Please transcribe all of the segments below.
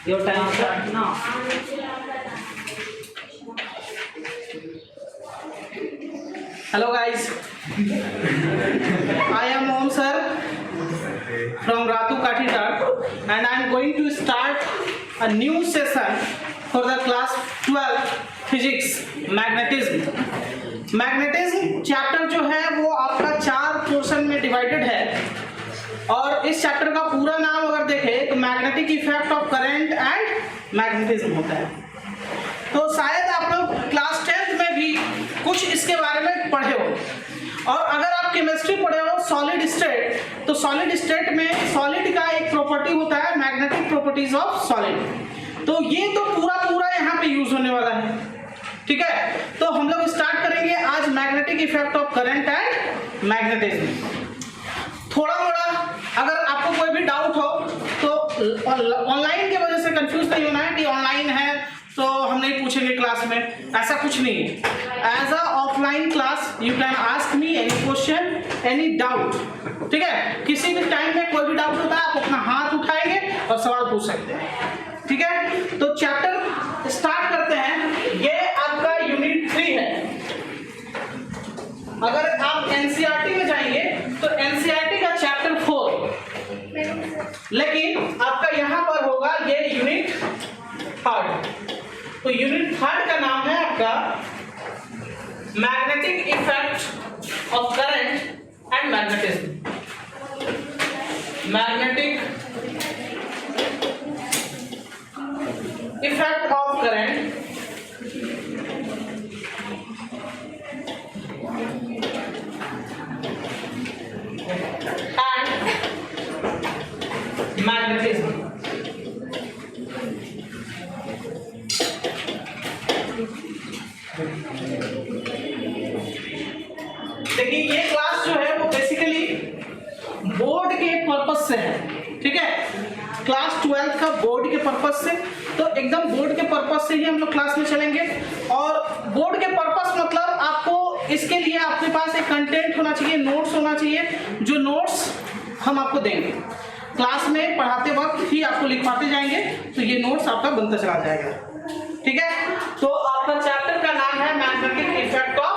Your time start now. Hello guys, I am Om sir from Ratu Kathitar and I am going to start a new session for the class 12 physics magnetism. Magnetism chapter जो है वो आपका 4 portion में divided है और इस chapter का पूरा नाम अगर देखें तो magnetic effect of current and magnetism होता है। तो शायद आप लोग क्लास 10th में भी कुछ इसके बारे में पढ़े हो और अगर आप केमिस्ट्री पढ़े हो सॉलिड स्टेट, तो सॉलिड स्टेट में सॉलिड का एक प्रॉपर्टी होता है मैग्नेटिक प्रॉपर्टीज ऑफ सॉलिड। तो ये तो पूरा यहाँ पे यूज होने वाला है, ठीक है। तो हम लोग स्टार्ट करेंगे आज magnetic effect of current and magnetism. थोड़ा मोड़ा अगर आपको कोई भी डाउट हो तो ऑनलाइन की वजह से कंफ्यूज नहीं होना है कि ऑनलाइन है तो हम नहीं पूछेंगे क्लास में, ऐसा कुछ नहीं है। As a offline class you can ask me any question any doubt, ठीक है। किसी भी टाइम में कोई भी डाउट होता है आप अपना हाथ उठाएंगे और सवाल पूछ सकते हैं, ठीक है। तो चैप्टर स्टार्ट करते हैं। ये आपका यूनिट 3 है। अगर आप एनसीईआरटी में जाएंगे तो एनसीईआरटी का चैप्टर 4, लेकिन आपका यहां पर होगा ये यूनिट 3। तो यूनिट 3 का नाम है आपका magnetic effect of current and magnetism. Magnetic effect of current and magnetism। देखिए ये क्लास जो है वो बेसिकली बोर्ड के पर्पस से है, ठीक है। क्लास 12 का बोर्ड के पर्पस से, तो एकदम बोर्ड के पर्पस से ही हम लोग क्लास में चलेंगे। और बोर्ड के पर्पस मतलब आपको इसके लिए आपके पास एक कंटेंट होना चाहिए, नोट्स होना चाहिए, जो नोट्स हम आपको देंगे क्लास में पढ़ाते वक्त ही आपको लिखवाते जाएंगे, तो ये नोट्स आपका बनता चला जाएगा, ठीक है। तो आपका चैप्टर का नाम है magnetic effect of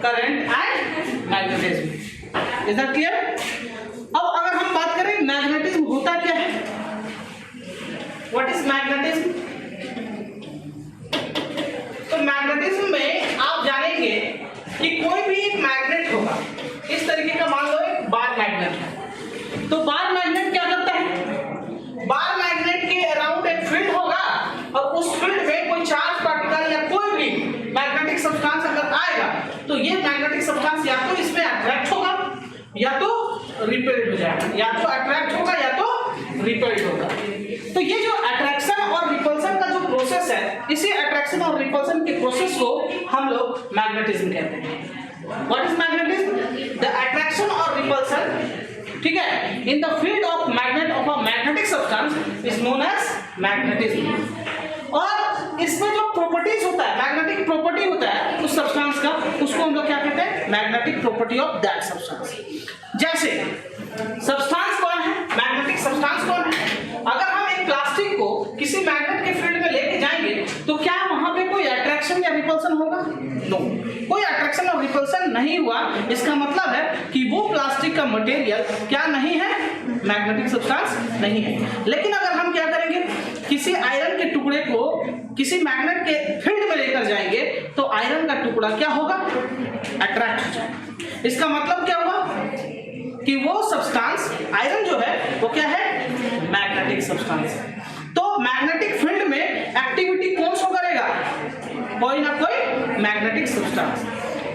current and magnetism. Is that clear? अब अगर हम बात करें मैग्नेटिज्म होता क्या है, व्हाट इज मैग्नेटिज्म? तो मैग्नेटिज्म में आप जानेंगे कि कोई भी एक मैग्नेट होगा, इस तरीके का मान लो एक बार मैग्नेट है। तो बार मैग्नेट क्या करता है, बार मैग्नेट के अराउंड एक फील्ड होगा और उस फील्ड में कोई चार्ज पार्टिकल या कोई भी मैग्नेटिक सब्सटेंस अगर आएगा तो ये मैग्नेटिक सब्सटेंस या तो इसमें अट्रैक्ट होगा या तो रिपेल्ड हो जाएगा, या तो अट्रैक्ट होगा या तो रिपेल्ड होगा। तो ये जो अट्रैक्शन और रिपल्सन का जो प्रोसेस है, इसी अट्रैक्शन और रिपल्सन के प्रोसेस को हम लोग मैग्नेटिज्म कहते हैं। What is magnetism? The attraction और रिपल्सन, ठीक है, in the field of magnet of a magnetic substance is known as magnetism. और इसमें जो प्रॉपर्टीज होता है, मैग्नेटिक प्रॉपर्टी होता है उस सब्सटेंस का, उसको हम लोग क्या कहते हैं, magnetic property of that substance. जैसे सब्सटेंस कौन है, मैग्नेटिक सब्सटेंस कौन है? अगर हम एक प्लास्टिक को किसी मैग्नेट के फील्ड में लेके जाएंगे तो क्या वहां पे कोई अट्रैक्शन या रिपल्सन होगा? नो, कोई अट्रैक्शन और रिपल्सन नहीं हुआ। इसका मतलब है कि वो प्लास्टिक का मटेरियल क्या नहीं है, मैग्नेटिक सब्सटेंस नहीं है। लेकिन अगर हम क्या करेंगे, किसी आयरन के टुकड़े को किसी मैग्नेट के फील्ड में लेकर जाएंगे तो आयरन का टुकड़ा क्या होगा, अट्रैक्ट हो जाएगा। इसका मतलब क्या हुआ कि वो सब्सटेंस आयरन जो है वो क्या है, मैग्नेटिक सब्सटेंस। तो मैग्नेटिक फील्ड में एक्टिविटी कौन सा करेगा, कोई ना कोई मैग्नेटिक सब्सटेंस।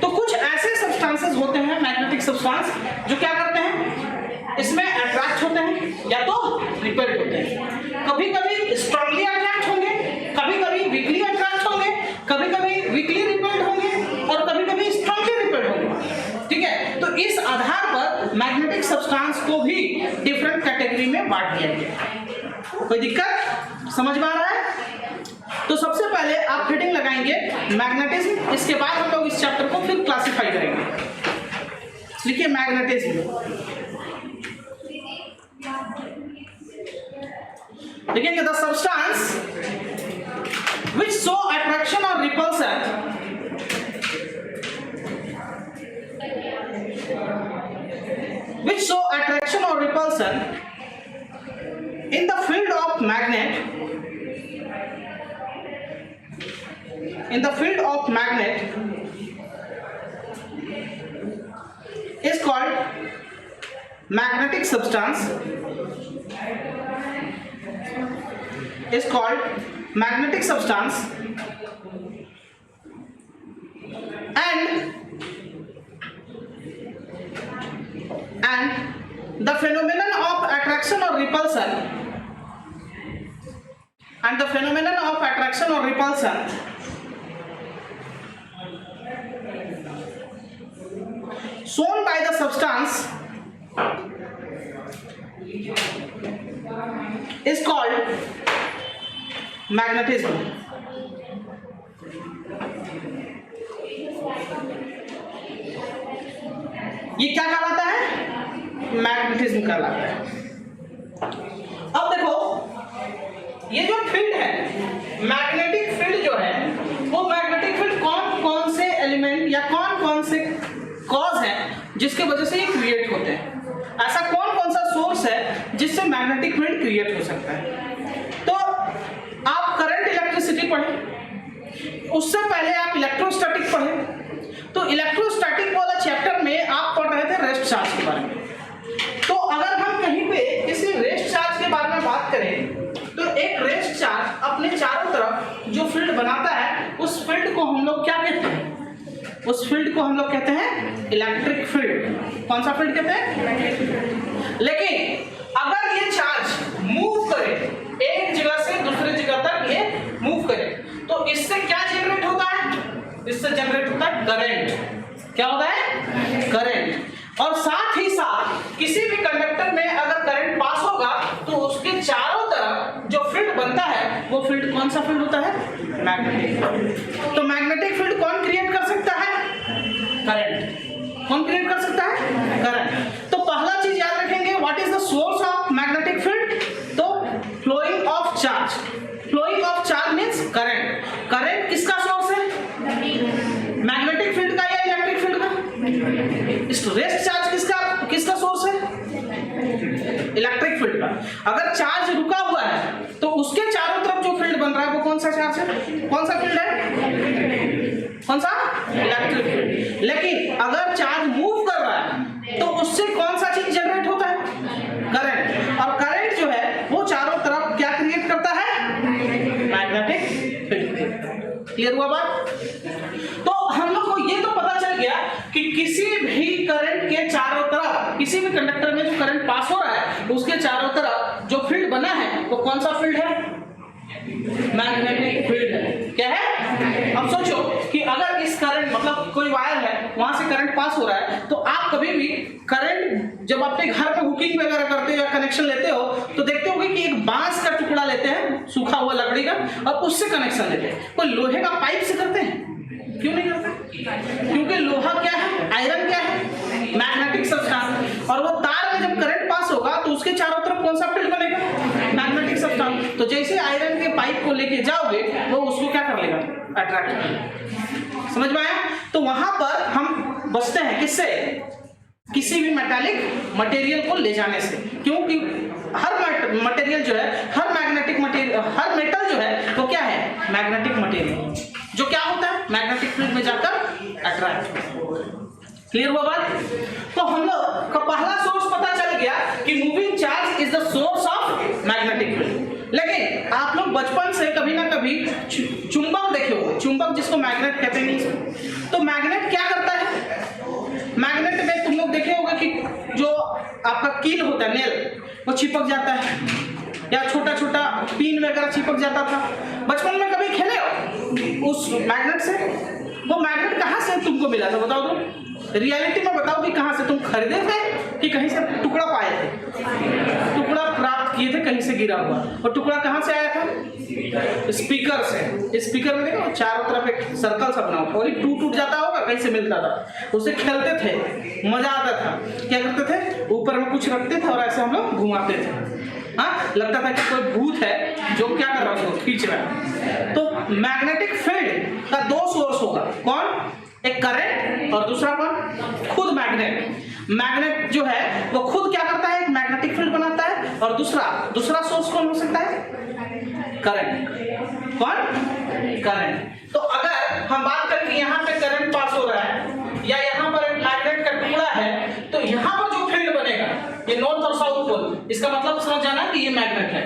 तो कुछ ऐसे सब्सटेंसेस होते हैं मैग्नेटिक सब्सटेंस जो क्या करते हैं, इसमें अट्रैक्ट होते हैं या तो रिपेल्ड होते हैं। कभी कभी स्ट्रांगली अट्रैक्ट होंगे, कभी कभी वीकली अट्रैक्ट होंगे, कभी कभी वीकली रिपेल्ड होंगे और कभी कभी स्ट्रांगली रिपेल्ड होंगे, ठीक है। तो इस आधार पर मैग्नेटिक सब्सटेंस को भी डिफरेंट कैटेगरी में बांट दिया गया। कोई दिक्कत समझ में आ रहा है? तो सबसे पहले आप हेडिंग लगाएंगे मैग्नेटिज्म, इसके बाद हम लोग इस चैप्टर को फिर क्लासिफाई करेंगे। लिखिए मैग्नेटिज्म। लिखेंगे the substance which show attraction or repulsion in the field of magnet is called magnetic substance, and the phenomenon of attraction or repulsion shown by the substance is called magnetism. ये क्या कहलाता है? Magnetism कहलाता है। अब देखो ये जो फील्ड है, मैग्नेटिक फील्ड जो है, वो मैग्नेटिक फील्ड कौन कौन से एलिमेंट या कौन कौन से कॉज है जिसके वजह से ये क्रिएट होते हैं। ऐसा कौन कौन सा सोर्स है जिससे मैग्नेटिक फील्ड क्रिएट हो सकता है। तो आप करंट इलेक्ट्रिसिटी पढ़े, उससे पहले आप इलेक्ट्रोस्टैटिक पढ़े। तो इलेक्ट्रोस्टैटिक वाला चैप्टर में आप पढ़ रहे थे रेस्ट चार्ज के बारे में। तो अगर हम कहीं पे किसी रेस्ट चार्ज के बारे में बात करें तो एक रेस्ट चार्ज अपने चारों तरफ जो फील्ड बनाता है, उस फील्ड को हम लोग क्या कहते हैं? उस फील्ड को हम लोग कहते हैं इलेक्ट्रिक फील्ड। कौन सा फील्ड कहते हैं? लेकिन अगर ये चार्ज मूव करे, एक जगह से दूसरे जगह तक ये मूव करे, तो इससे क्या जनरेट होता है? इससे जनरेट होता है करंट। क्या होता है? करंट। और साथ ही साथ किसी भी कंडक्टर में अगर करंट पास होगा तो उसके चारों तरफ जो फील्ड बनता है, वो फील्ड कौन सा फील्ड होता है? मैग्नेटिक। तो मैग्नेटिक फील्ड कौन क्रिएट कर सकता है? करंट। कौन क्रिएट कर सकता है? करंट। तो पहला चीज याद रखेंगे, what is the source of magnetic field? तो flowing of charge. Flowing of charge means current. Current किसका सोर्स है? मैग्नेटिक फील्ड का या इलेक्ट्रिक फील्ड का? इस रेस्ट चार्ज किसका सोर्स है? इलेक्ट्रिक फील्ड का। अगर चार्ज रुका हुआ है तो उसके चारों तरफ जो फील्ड बन रहा है वो कौन सा चार्ज है? कौन सा फील्ड है? कौन सा? Electric field. लेकिन अगर चार्ज मूव कर रहा है तो उससे कौन सा चीज जनरेट होता है? करंट। और करंट जो है वो चारों तरफ क्या क्रिएट करता है? Magnetic field. क्लियर हुआ बात? तो हम लोग को ये तो पता चल गया कि किसी भी करंट के चारों तरफ, किसी भी कंडक्टर में जो करंट पास हो रहा है उसके चारों तरफ जो फील्ड बना है वो कौन सा फील्ड है? मैग्नेटिक फील्ड है। क्या है? अब सोचो कि अगर इस करंट मतलब कोई वायर है, वहां से करंट पास हो रहा है, तो आप कभी भी करंट जब अपने घर में हुकिंग वगैरह करते हो या कनेक्शन लेते हो तो देखते होगे कि एक बांस का टुकड़ा लेते हैं, सूखा हुआ लकड़ी का, और उससे कनेक्शन लेते हैं। कोई लोहे का पाइप से करते हैं? क्यों नहीं करते? क्योंकि लोहा क्या है? आयरन क्या है? Magnetic substance. और वो तार में जब करंट पास होगा तो उसके चारों तरफ कौन सा फील्ड बनेगा? Magnetic substance. तो जैसे आयरन के पाइप को लेके जाओगे वो उसको क्या कर लेगा? अट्रैक्ट कर लेगा। समझ में आया? तो वहां पर हम बचते हैं किससे? किसी भी मेटालिक मटेरियल को ले जाने से। क्योंकि हर मटेरियल जो है, हर मैग्नेटिक मटेरियल, हर मेटल जो है वो क्या है? मैग्नेटिक मटेरियल, जो क्या होता है? मैग्नेटिक फील्ड में जाकर अट्रैक्ट। क्लियर हुआ बात? तो हम लोग का पहला सोर्स पता चल गया कि moving charge is the source of magnetic field. लेकिन आप लोग बचपन से कभी ना कभी चुंबक देखे होंगे, चुंबक जिसको मैग्नेट कहते हैं। तो मैग्नेट क्या करता है? मैग्नेट में तुम लोग देखे होंगे कि जो आपका कील होता है, नेल, वो चिपक जाता है, या छोटा छोटा पिन वगैरह चिपक जाता था। बचपन में कभी खेले हो उस मैग्नेट से? वो मैग्नेट कहाँ से तुमको मिला था बताओ तो? रियलिटी में बताओ कि कहाँ से तुम खरीदे थे कि कहीं से टुकड़ा पाए थे? टुकड़ा प्राप्त किए थे कहीं से गिरा हुआ। और टुकड़ा कहाँ से आया था? स्पीकर से। स्पीकर में देखो चारों तरफ एक सर्कल सा बना हुआ, और ये टूट जाता होगा, कहीं से मिलता था, उससे खेलते थे, मजा आता था। क्या करते थे? ऊपर में कुछ रखते थे और ऐसे हम लोग घुमाते थे। हाँ, लगता था कि कोई भूत है जो क्या कर रहा है, उसको खींच रहा है। तो मैग्नेटिक फील्ड का दो सोर्स होगा, कौन? एक करंट और दूसरा कौन? खुद मैग्नेट। मैग्नेट जो है वो खुद क्या करता है, एक मैग्नेटिक फील्ड बनाता है, और दूसरा सोर्स कौन हो सकता है? करंट। कौन? करंट। तो अगर हम बात करें कि यहाँ पे करंट पास हो रहा है या यहाँ पर एक मैग्नेट का टुकड़ा है, तो यहाँ पर जो फील्ड बनेगा ये नॉर्थ और साउथ पोल, इसका मतलब समझ जाना कि ये मैग्नेट है।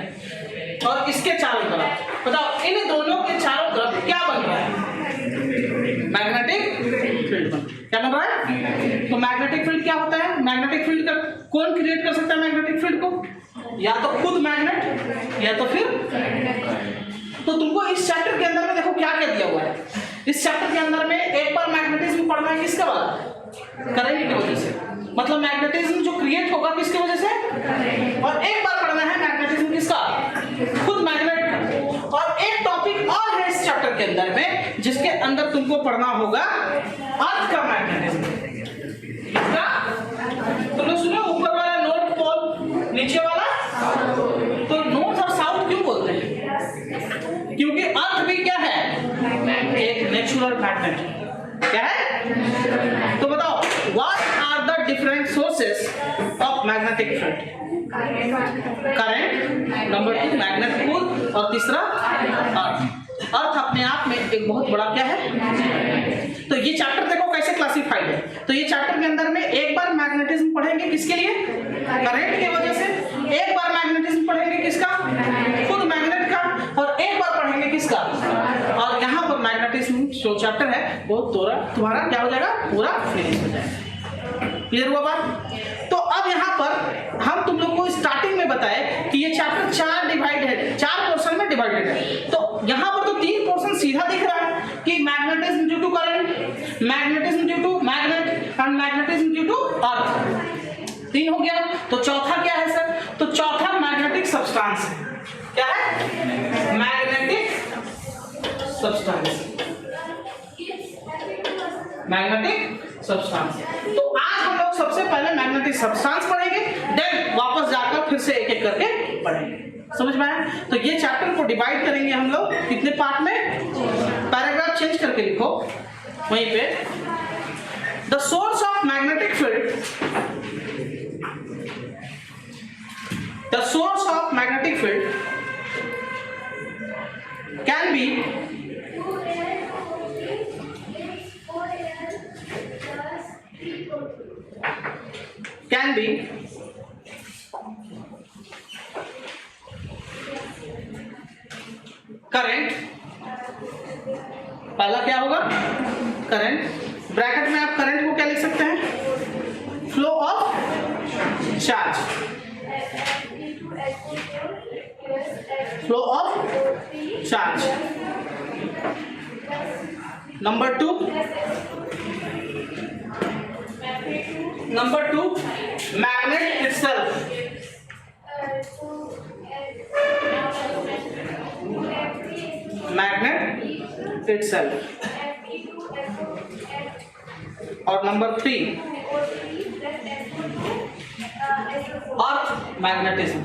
और इसके चारों तरफ बताओ, इन दोनों के चारों तरफ क्या बन रहा है? मैग्नेटिक फील्ड बन। क्या बन रहा है? तो मैग्नेटिक फील्ड क्या होता है? मैग्नेटिक फील्ड का कौन क्रिएट कर सकता है मैग्नेटिक फील्ड को? या तो खुद मैग्नेट या तो फिर। तो तुमको इस चैप्टर के अंदर में देखो क्या क्या दिया हुआ है। इस चैप्टर के अंदर में एक बार मैग्नेटिज्म पढ़ना है, किसका वाला? करंट की वजह से। मतलब मैग्नेटिज्म जो क्रिएट होगा किसकी वजह से? और एक बार पढ़ना है मैग्नेटिज्म किसका? खुद मैग्नेट का। और एक टॉपिक और है इस चैप्टर के अंदर में जिसके अंदर तुमको पढ़ना होगा अर्थ का मैग्नेटिज्म। किसका? तुमने सुना ऊपर वाला नॉर्थ पोल, नीचे वाला? तो नॉर्थ और साउथ क्यों बोलते हैं? क्योंकि अर्थ भी क्या है? एक नेचुरल मैग्नेट। क्या है? तो बताओ, what are the different sources of magnetic field? Current, number 2 magnet pole, और तीसरा अर्थ। अर्थ अपने आप में एक बहुत बड़ा क्या है? तो ये चैप्टर देखो कैसे क्लासिफाइड है। तो ये चैप्टर के अंदर में एक बार मैग्नेटिज्म पढ़ेंगे किसके लिए? करंट की वजह से। एक बार मैग्नेटिज्म पढ़ेंगे किसका? खुद मैग्नेट का। और एक बार पढ़ेंगे किसका? और यहाँ पर मैग्नेटिज्म जो चैप्टर है वो तुम्हारा क्या हो जाएगा? पूरा फिनिश हो जाएगा। क्लियर हुआ बात? तो अब यहाँ पर हम तुम लोग को स्टार्टिंग में बताए कि ये चैप्टर 4 पोर्शन में डिवाइडेड है। तो यहाँ पर तो 3 पोर्शन सीधा दिख रहा है कि magnetism due to current, magnetism due to magnet and magnetism due to earth. 3 हो गया। तो चौथा क्या है सर? तो चौथा मैग्नेटिक सब्सटेंस है। क्या है? Magnetic substance. Magnetic substance. तो आज हम लोग सबसे पहले मैग्नेटिक सब्सटेंस पढ़ेंगे, देन वापस जाकर फिर से एक एक करके पढ़ेंगे। समझ में आया? तो ये चैप्टर को डिवाइड करेंगे हम लोग कितने पार्ट में? पैराग्राफ चेंज करके लिखो वहीं पे। The source of magnetic field, the source of magnetic field can be current. पहला क्या होगा? करंट। ब्रैकेट में आप करंट को क्या लिख सकते हैं? Flow of charge. Flow of charge. Number 2 magnet itself. Magnet itself. और नंबर 3 अर्थ मैग्नेटिज्म।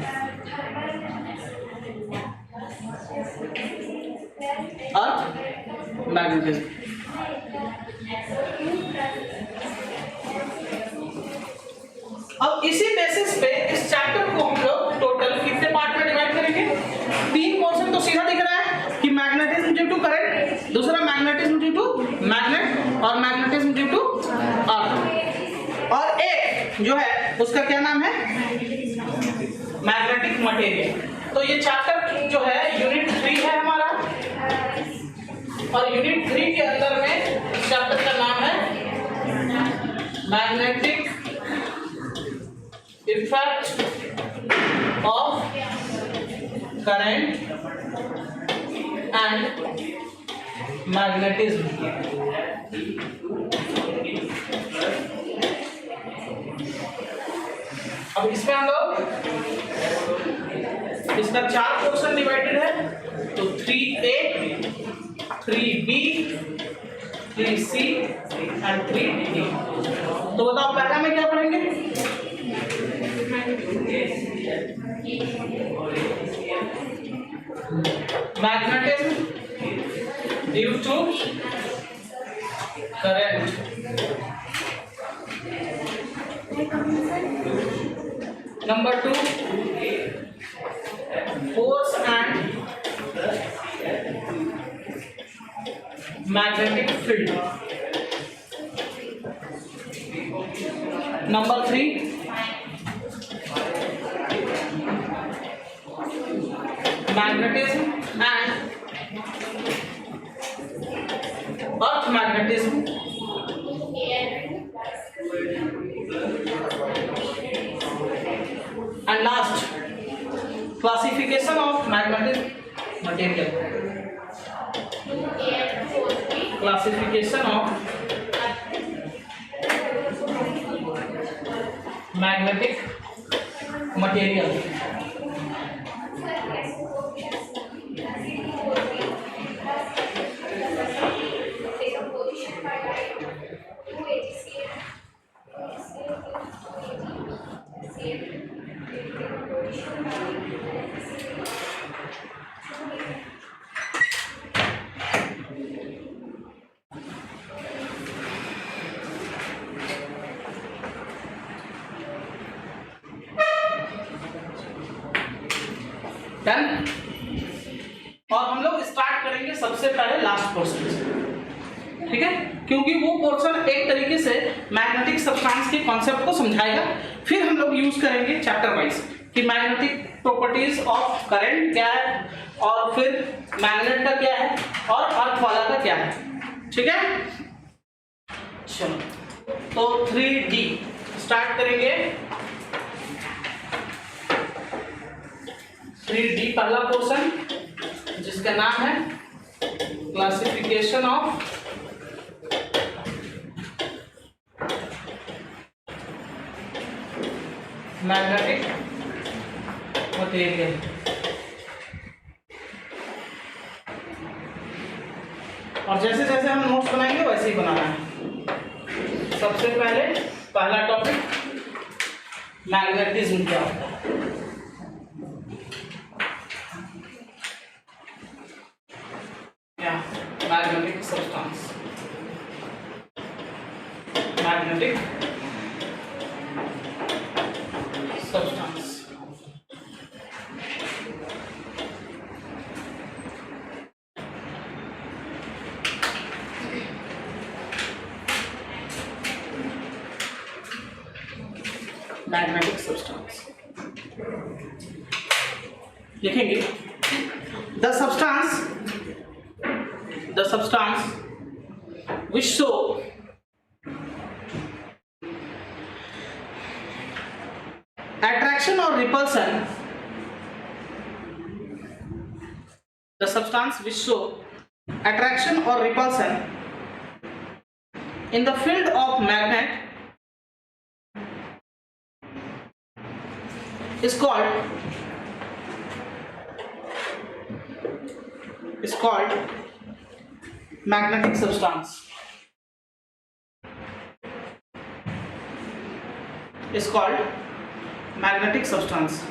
अर्थ मैग्नेटिज्म। अब इसी बेसिस पे इस चैप्टर को हम लोग टोटल कितने पार्ट में डिवाइड करेंगे? 3 पोर्शन तो सीधा दिख रहा है कि मैग्नेटिज्म ड्यू टू करंट, दूसरा मैग्नेटिज्म ड्यू टू मैग्नेट, और मैग्नेटिज्म ड्यू टू अर्थ। और एक जो है उसका क्या नाम है? Magnetic material. तो ये चैप्टर जो है यूनिट 3 है हमारा, और यूनिट 3 के अंदर में इस चैप्टर का नाम है magnetic effect of current and magnetism. अब इसमें हम लोग इसका 4 पोर्शन डिवाइडेड है, तो 3A, 3B, 3C and 3D। तो बताओ पहला में क्या पढ़ेंगे? magnetism due to current. Number 2, force and magnetic field. Number 3, magnetism and earth magnetism. And last, classification of magnetic material. Classification of magnetic material. Done. और हम लोग स्टार्ट करेंगे सबसे पहले लास्ट पोर्शन से, ठीक है, क्योंकि वो पोर्शन एक तरीके से मैग्नेटिक सब्सटेंस के कॉन्सेप्ट को समझाएगा। फिर हम लोग यूज करेंगे चैप्टर वाइज कि मैग्नेटिक प्रॉपर्टीज ऑफ करंट क्या है, और फिर मैग्नेट का क्या है, और अर्थ वाला का क्या है, ठीक है। चलो तो 3D स्टार्ट करेंगे। 3D पहला पोर्शन जिसका नाम है क्लासिफिकेशन ऑफ मैग्नेटिक मटेरियल। और जैसे जैसे हम नोट्स बनाएंगे वैसे ही बनाना है। सबसे पहले पहला टॉपिक मैग्नेटिज्म क्या होता है। Magnetic substance, magnetic substance. Magnetic substance लिखेंगे the substance which show attraction or repulsion, the substance which show attraction or repulsion in the field of magnet is called magnetic substance. Is called magnetic substance.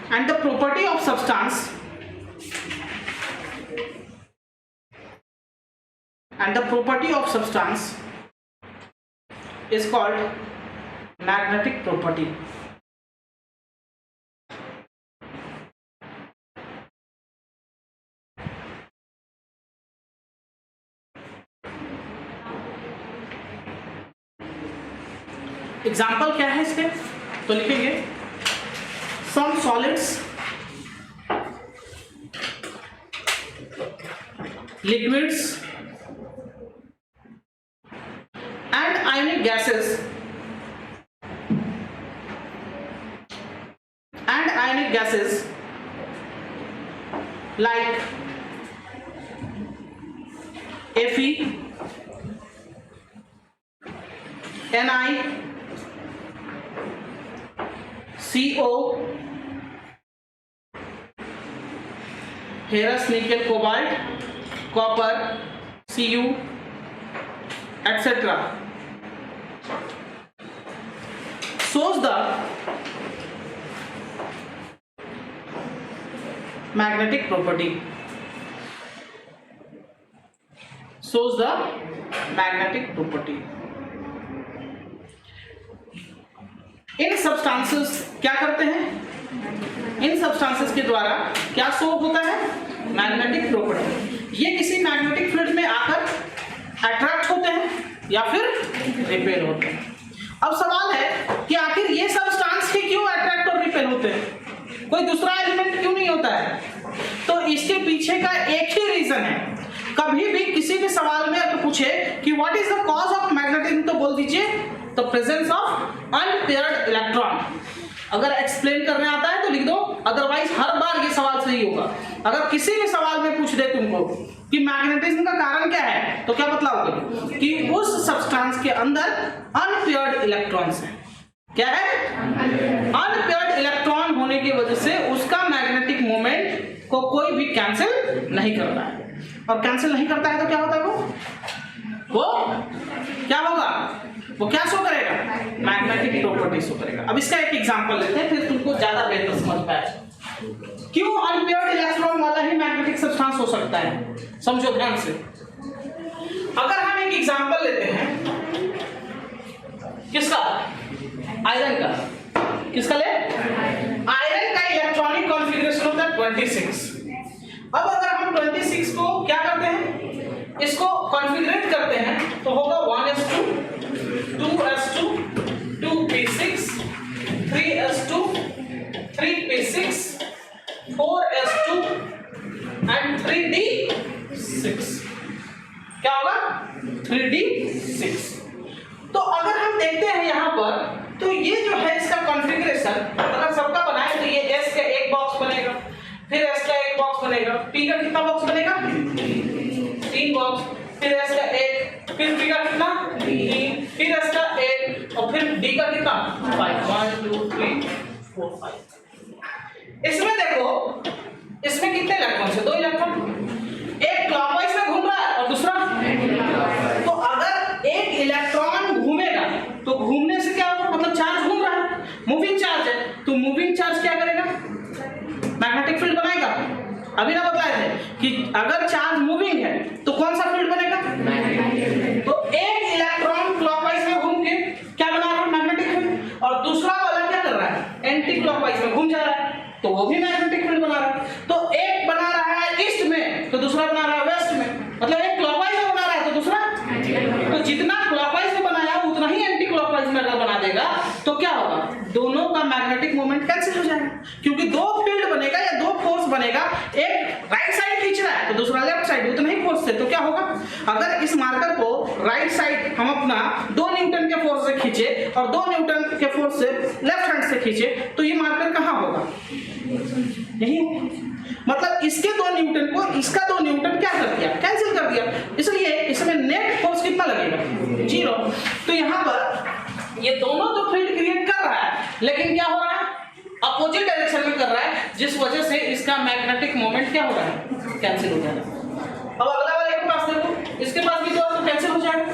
And the property of substance is called magnetic property. Example क्या है इसके, तो लिखेंगे some solids, liquids and ionic gases like Fe, Ni, CO, ferrous, nickel, cobalt, copper, Cu, etc. shows the magnetic property, shows the magnetic property. In substances क्या करते हैं, इन substances के द्वारा क्या शो होता है, मैग्नेटिक प्रॉपर्टी। ये किसी मैग्नेटिक फील्ड में आकर अट्रैक्ट होते हैं या फिर रिपेल होते हैं। अब सवाल है कि आखिर ये सब्सटेंस के क्यों अट्रैक्ट और रिपेल होते हैं, कोई दूसरा एलिमेंट क्यों नहीं होता है? तो इसके पीछे का एक ही रीजन है। कभी भी किसी भी सवाल में अगर पूछे कि what is the cause of magnetism, तो बोल दीजिए the presence of unpaired electron. अगर एक्सप्लेन करने आता है तो लिख दो, अदरवाइज हर बार ये सवाल सही होगा। अगर किसी भी सवाल में पूछ दे तुमको कि मैग्नेटिज्म का कारण क्या है, तो क्या बतलाओगे कि उस सब्सटेंस के अंदर अनपेयर्ड इलेक्ट्रॉन्स हैं। क्या है? अनपेयर्ड इलेक्ट्रॉन होने की वजह से उसका मैग्नेटिक मोमेंट को कोई भी कैंसिल नहीं करता है, और कैंसिल नहीं करता है तो क्या होता है, वो क्या होगा, वो क्या शो करेगा, मैग्नेटिक प्रॉपर्टी शो करेगा। अब इसका एक एग्जांपल लेते हैं, फिर तुमको ज्यादा बेहतर समझ पाएगा क्यों अनपेयर्ड इलेक्ट्रॉन वाला ही मैग्नेटिक सब्सटेंस हो सकता है। समझो ध्यान से। अगर हम एक एग्जांपल लेते हैं, किसका, आयरन का। किसका ले, आयरन का इलेक्ट्रॉनिक कॉन्फ़िगरेशन होता है 26। अब अगर हम 26 को क्या करते हैं, इसको कॉन्फ़िगरेट करते हैं तो होगा 1s2 2s2 2p6 3s2 3p6 4s2 and 3d6। क्या होगा, 3d6। तो अगर हम देखते हैं यहां पर, तो ये जो है इसका कॉन्फ़िगरेशन अगर सबका बनाए तो ये s का एक बॉक्स बनेगा, फिर s का एक बॉक्स बनेगा, p का कितना बॉक्स बनेगा, 3 बॉक्स, फिर s का एक, फिर p का कितना, 3, फिर s का एक, और फिर d का कितना, 5। 1 2 3 4 5। इसमें देखो, इसमें कितने इलेक्ट्रॉन है, 2 इलेक्ट्रॉन, एक क्लॉकवाइज में घूम रहा है और दूसरा, तो अगर एक इलेक्ट्रॉन घूमेगा तो घूमने से क्या होगा, मतलब चार्ज घूम रहा है, मूविंग चार्ज है, तो मूविंग चार्ज क्या करेगा, मैग्नेटिक फील्ड बनाएगा। अभी ना बताए थे कि अगर चार्ज मूविंग है तो कौन सा फील्ड बनेगा, तो एक इलेक्ट्रॉन क्लॉकवाइज में घूम के क्या बना रहा है, मैग्नेटिक फील्ड, और दूसरा वाला क्या कर रहा है, एंटी क्लॉकवाइज में घूम जा रहा है, तो वो भी मैग्नेटिक फील्ड बना रहा है। तो एक बना रहा है ईस्ट में तो दूसरा बना रहा है वेस्ट में, मतलब एक क्लॉकवाइज में बना रहा है तो दूसरा, तो जितना क्लॉकवाइज में बनाया उतना ही एंटी क्लॉकवाइज में अगर बना देगा तो क्या होगा, दोनों का मैग्नेटिक मोमेंट कैंसिल हो जाएगा, क्योंकि दो फील्ड बनेगा या दो फोर्स बनेगा, एक राइट साइड खींच रहा है तो दूसरा लेफ्ट साइड, उतना ही फोर्स से, तो क्या होगा, अगर इस मार्कर को राइट साइड हम अपना 2 न्यूटन के फोर्स से खींचे और 2 न्यूटन के फोर्स से लेफ्ट हैंड से खींचे, तो ये मार्कर कहाँ होगा, यही, मतलब इसके 2 न्यूटन को इसका 2 न्यूटन क्या कर दिया, कैंसिल कर दिया, इसलिए इसमें नेट फोर्स कितना लगेगा, 0। तो यहाँ पर ये दोनों तो फील्ड क्रिएट कर रहा है, लेकिन क्या हो रहा है, अपोजिट डायरेक्शन में कर रहा है, जिस वजह से इसका मैग्नेटिक मोमेंट क्या हो रहा है, कैंसिल हो जाएगा। अब अगला वाले के पास देखो, इसके पास भी तो कैंसिल हो जाएगा,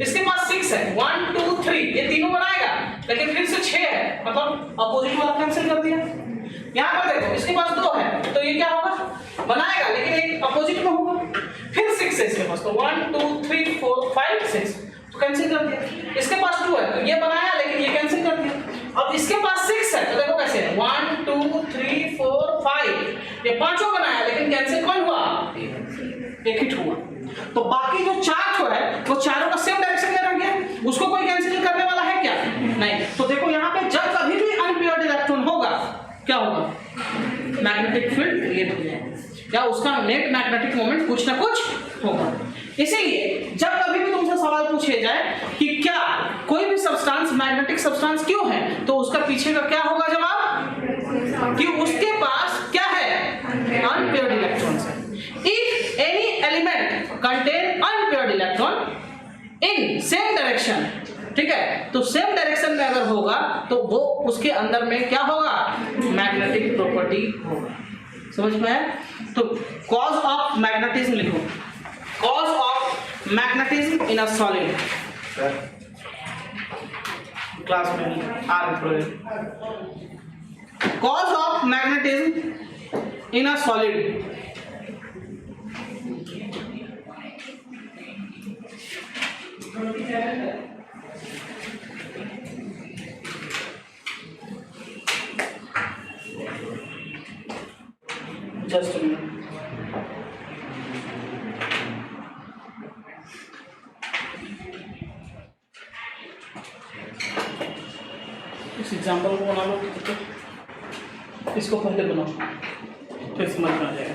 इसके पास 6 है, 1 2 3, ये तीनों बनाएगा, लेकिन फिर से 6 है, मतलब अपोजिट वाला कैंसिल कर दिया। यहाँ पर देखो, इसके पास 2 है, तो ये क्या होगा, बनाएगा, लेकिन एक अपोजिट में होगा, फिर 6 है इसके पास, तो 1 2 3 4 5 6, तो कैंसिल कर दिया। इसके पास 2 है, तो ये बनाया, लेकिन ये कैंसिल कर दिया। अब इसके पास 6 है, तो देखो कैसे है, 1 2 3 4 5, ये पांचों बनाया, लेकिन कैंसिल कौन हुआ, एक हिट हुआ। तो बाकी जो 4 है वो चारों का सेम डायरेक्शन में रह गया, उसको कोई कैंसिल करने वाला है क्या, नहीं। तो देखो यहाँ पे जब कभी भी अनपेयर्ड इलेक्ट्रॉन होगा क्या होगा, मैग्नेटिक फील्ड क्रिएट हो जाएगा, या उसका नेट मैग्नेटिक मोमेंट कुछ ना कुछ होगा। इसीलिए जब कभी भी तुमसे सवाल पूछे जाए कि क्या कोई भी सब्सटेंस मैग्नेटिक सब्सटेंस क्यों है, तो उसका पीछे का क्या होगा जवाब, कि उसके पास क्या है, अनपेयर्ड इलेक्ट्रॉन्स है। If any element contain unpaired electron in same direction, ठीक है, तो सेम डायरेक्शन में अगर होगा तो वो उसके अंदर में क्या होगा, मैग्नेटिक प्रॉपर्टी होगा। समझ में है? तो कॉज ऑफ मैग्नेटिज्म लिखो, cause of magnetism in a solid, class में cause of magnetism in a solid. Just a minute. इस एग्जाम्पल को बना लो, ठीक है, इसको पहले बनाओ फिर समझ में आ जाएगा।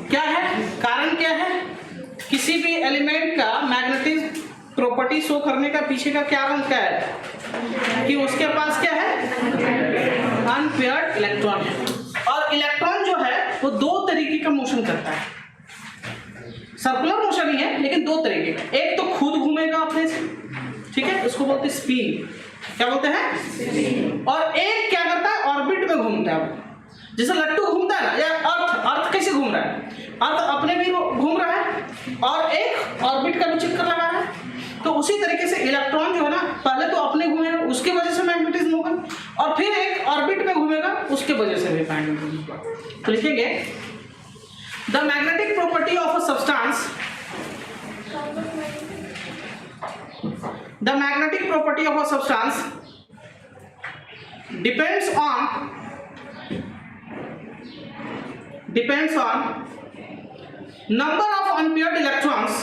क्या है कारण, क्या है किसी भी एलिमेंट का मैग्नेटिक प्रॉपर्टी शो करने का पीछे का क्या कारण क्या है कि उसके पास क्या है, अनपेयर्ड इलेक्ट्रॉन है। और इलेक्ट्रॉन जो है वो दो तरीके का मोशन करता है, सर्कुलर मोशन ही है लेकिन दो तरीके का। एक तो खुद घूमेगा अपने से, ठीक है, उसको बोलते हैं स्पिन, क्या बोलते हैं, और एक क्या करता है, ऑर्बिट में घूमता है। जैसे लट्टू घूमता है ना, या अर्थ कैसे घूम रहा है, अर्थ अपने भी घूम रहा है और एक ऑर्बिट का भी चक्कर लगा रहा है। तो उसी तरीके से इलेक्ट्रॉन जो है ना, पहले तो अपने घूमेगा, उसके वजह से मैग्नेटिज्म होगा, और फिर एक ऑर्बिट में घूमेगा, उसके वजह से भी मैग्नेटिज्म होगा। तो लिखेंगे the magnetic property of a substance, the magnetic property of a substance depends on number of unpaired electrons,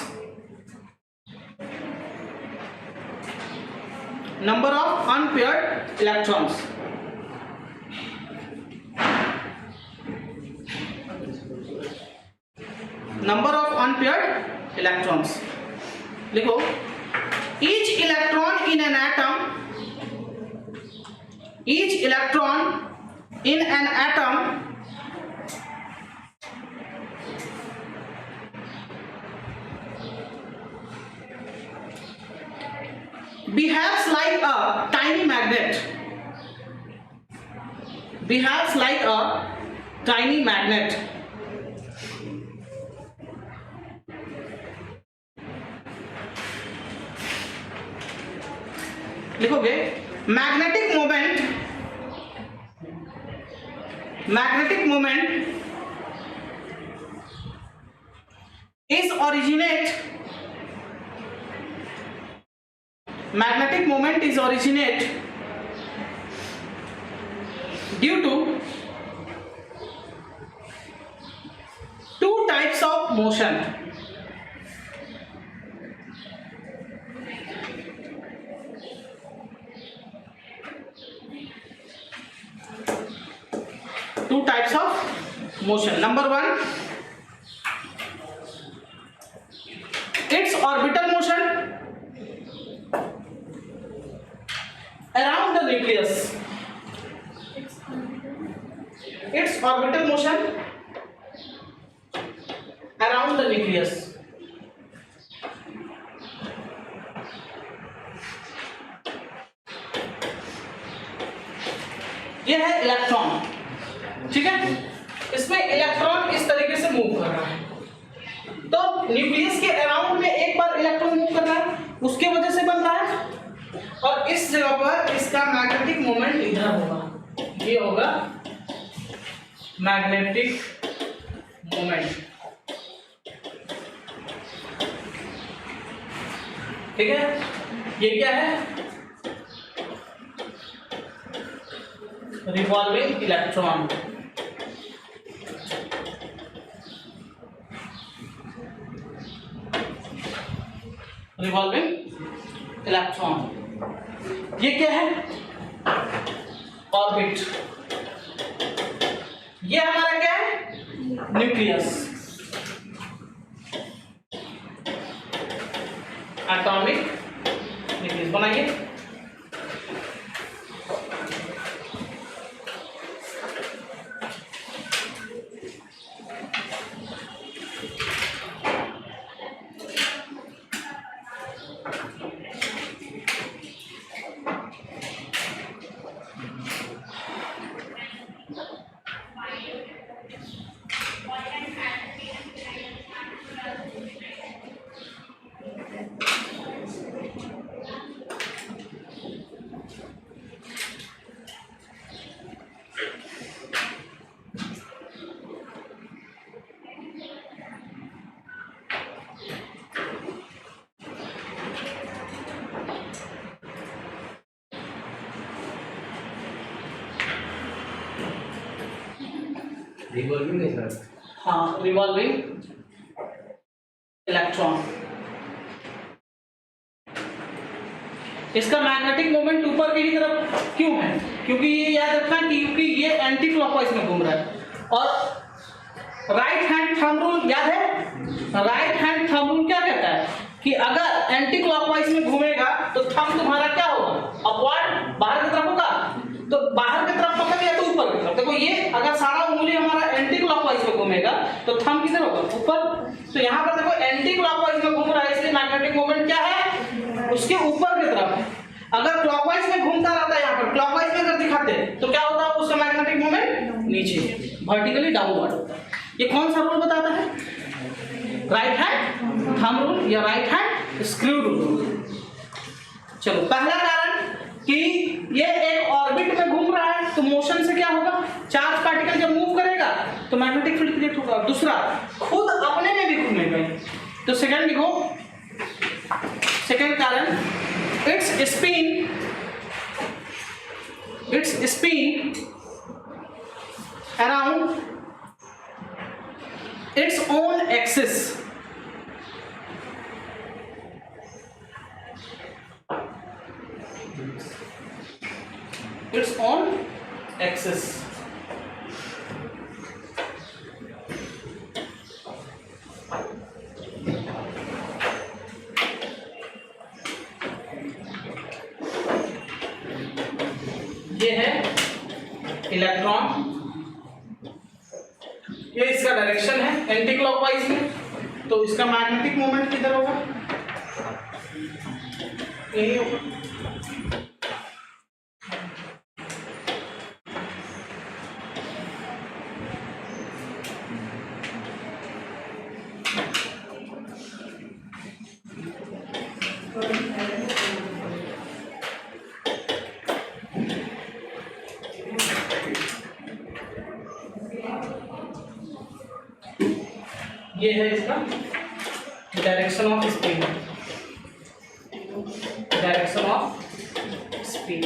number of unpaired electrons, number of unpaired electrons। लिखो each electron in an atom, each electron in an atom behaves like a tiny magnet, behaves like a tiny magnet. लिखोगे magnetic moment is originate due to two types of motion. Number one, its orbital motion around the nucleus. ये है electron, ठीक है। इसमें electron इस तरीके से move कर रहा है, तो न्यूक्लियस के अराउंड में एक बार इलेक्ट्रॉन मूव कर रहा है, उसके वजह से बन रहा है। और इस जगह पर इसका मैग्नेटिक मोमेंट इधर होगा, ये होगा मैग्नेटिक मोमेंट, ठीक है। ये क्या है? Revolving electron. ये क्या है? ऑर्बिट। ये हमारा क्या है? न्यूक्लियस। एटॉमिक न्यूक्लियस बनाइए। रिवॉल्विंग है सर। हाँ, रिवॉल्विंग इलेक्ट्रॉन। इसका मैग्नेटिक मोमेंट ऊपर की तरफ क्यों है? क्योंकि ये याद रखना, क्योंकि ये एंटी क्लॉकवाइज में घूम रहा है। और राइट हैंड थंब रूल याद है? राइट हैंड थंब रूल क्या कहता है कि अगर एंटी क्लॉकवाइज में घूमेगा तो थंब तुम्हारा क्या होगा? अपवर्ड, बाहर की तरफ होगा। तो बाहर की तरफ पकड़ या तो ऊपर की तरफ। देखो ये अगर सारा उंगली हमारा एंटी क्लॉकवाइज में घूमेगा तो थंब किधर होगा? ऊपर। तो यहाँ पर देखो एंटी क्लॉकवाइज में घूम रहा है, इसलिए मैग्नेटिक मोमेंट क्या है? उसके ऊपर की तरफ है। अगर क्लॉकवाइज में घूमता रहता है, यहाँ पर क्लॉकवाइज में अगर दिखाते तो क्या होता है? उसका मैग्नेटिक मोमेंट नीचे, वर्टिकली डाउनवर्ड होता है। ये कौन सा रूल बताता है? राइट हैंड थंब रूल या राइट हैंड स्क्रू रूल। चलो, पहला कारण कि ये एक ऑर्बिट में घूम रहा है, तो मोशन से क्या होगा? चार्ज पार्टिकल जब मूव करेगा तो मैग्नेटिक फील्ड क्रिएट होगा। दूसरा, खुद अपने में भी घूमेगा। तो सेकंड लिखो, सेकंड कारण, its spin around its own axis. Its own axis. ये है इलेक्ट्रॉन, ये इसका डायरेक्शन है एंटी क्लॉकवाइज में, तो इसका मैग्नेटिक मोमेंट किधर होगा? यही होगा। ये है इसका direction of speed, direction of speed.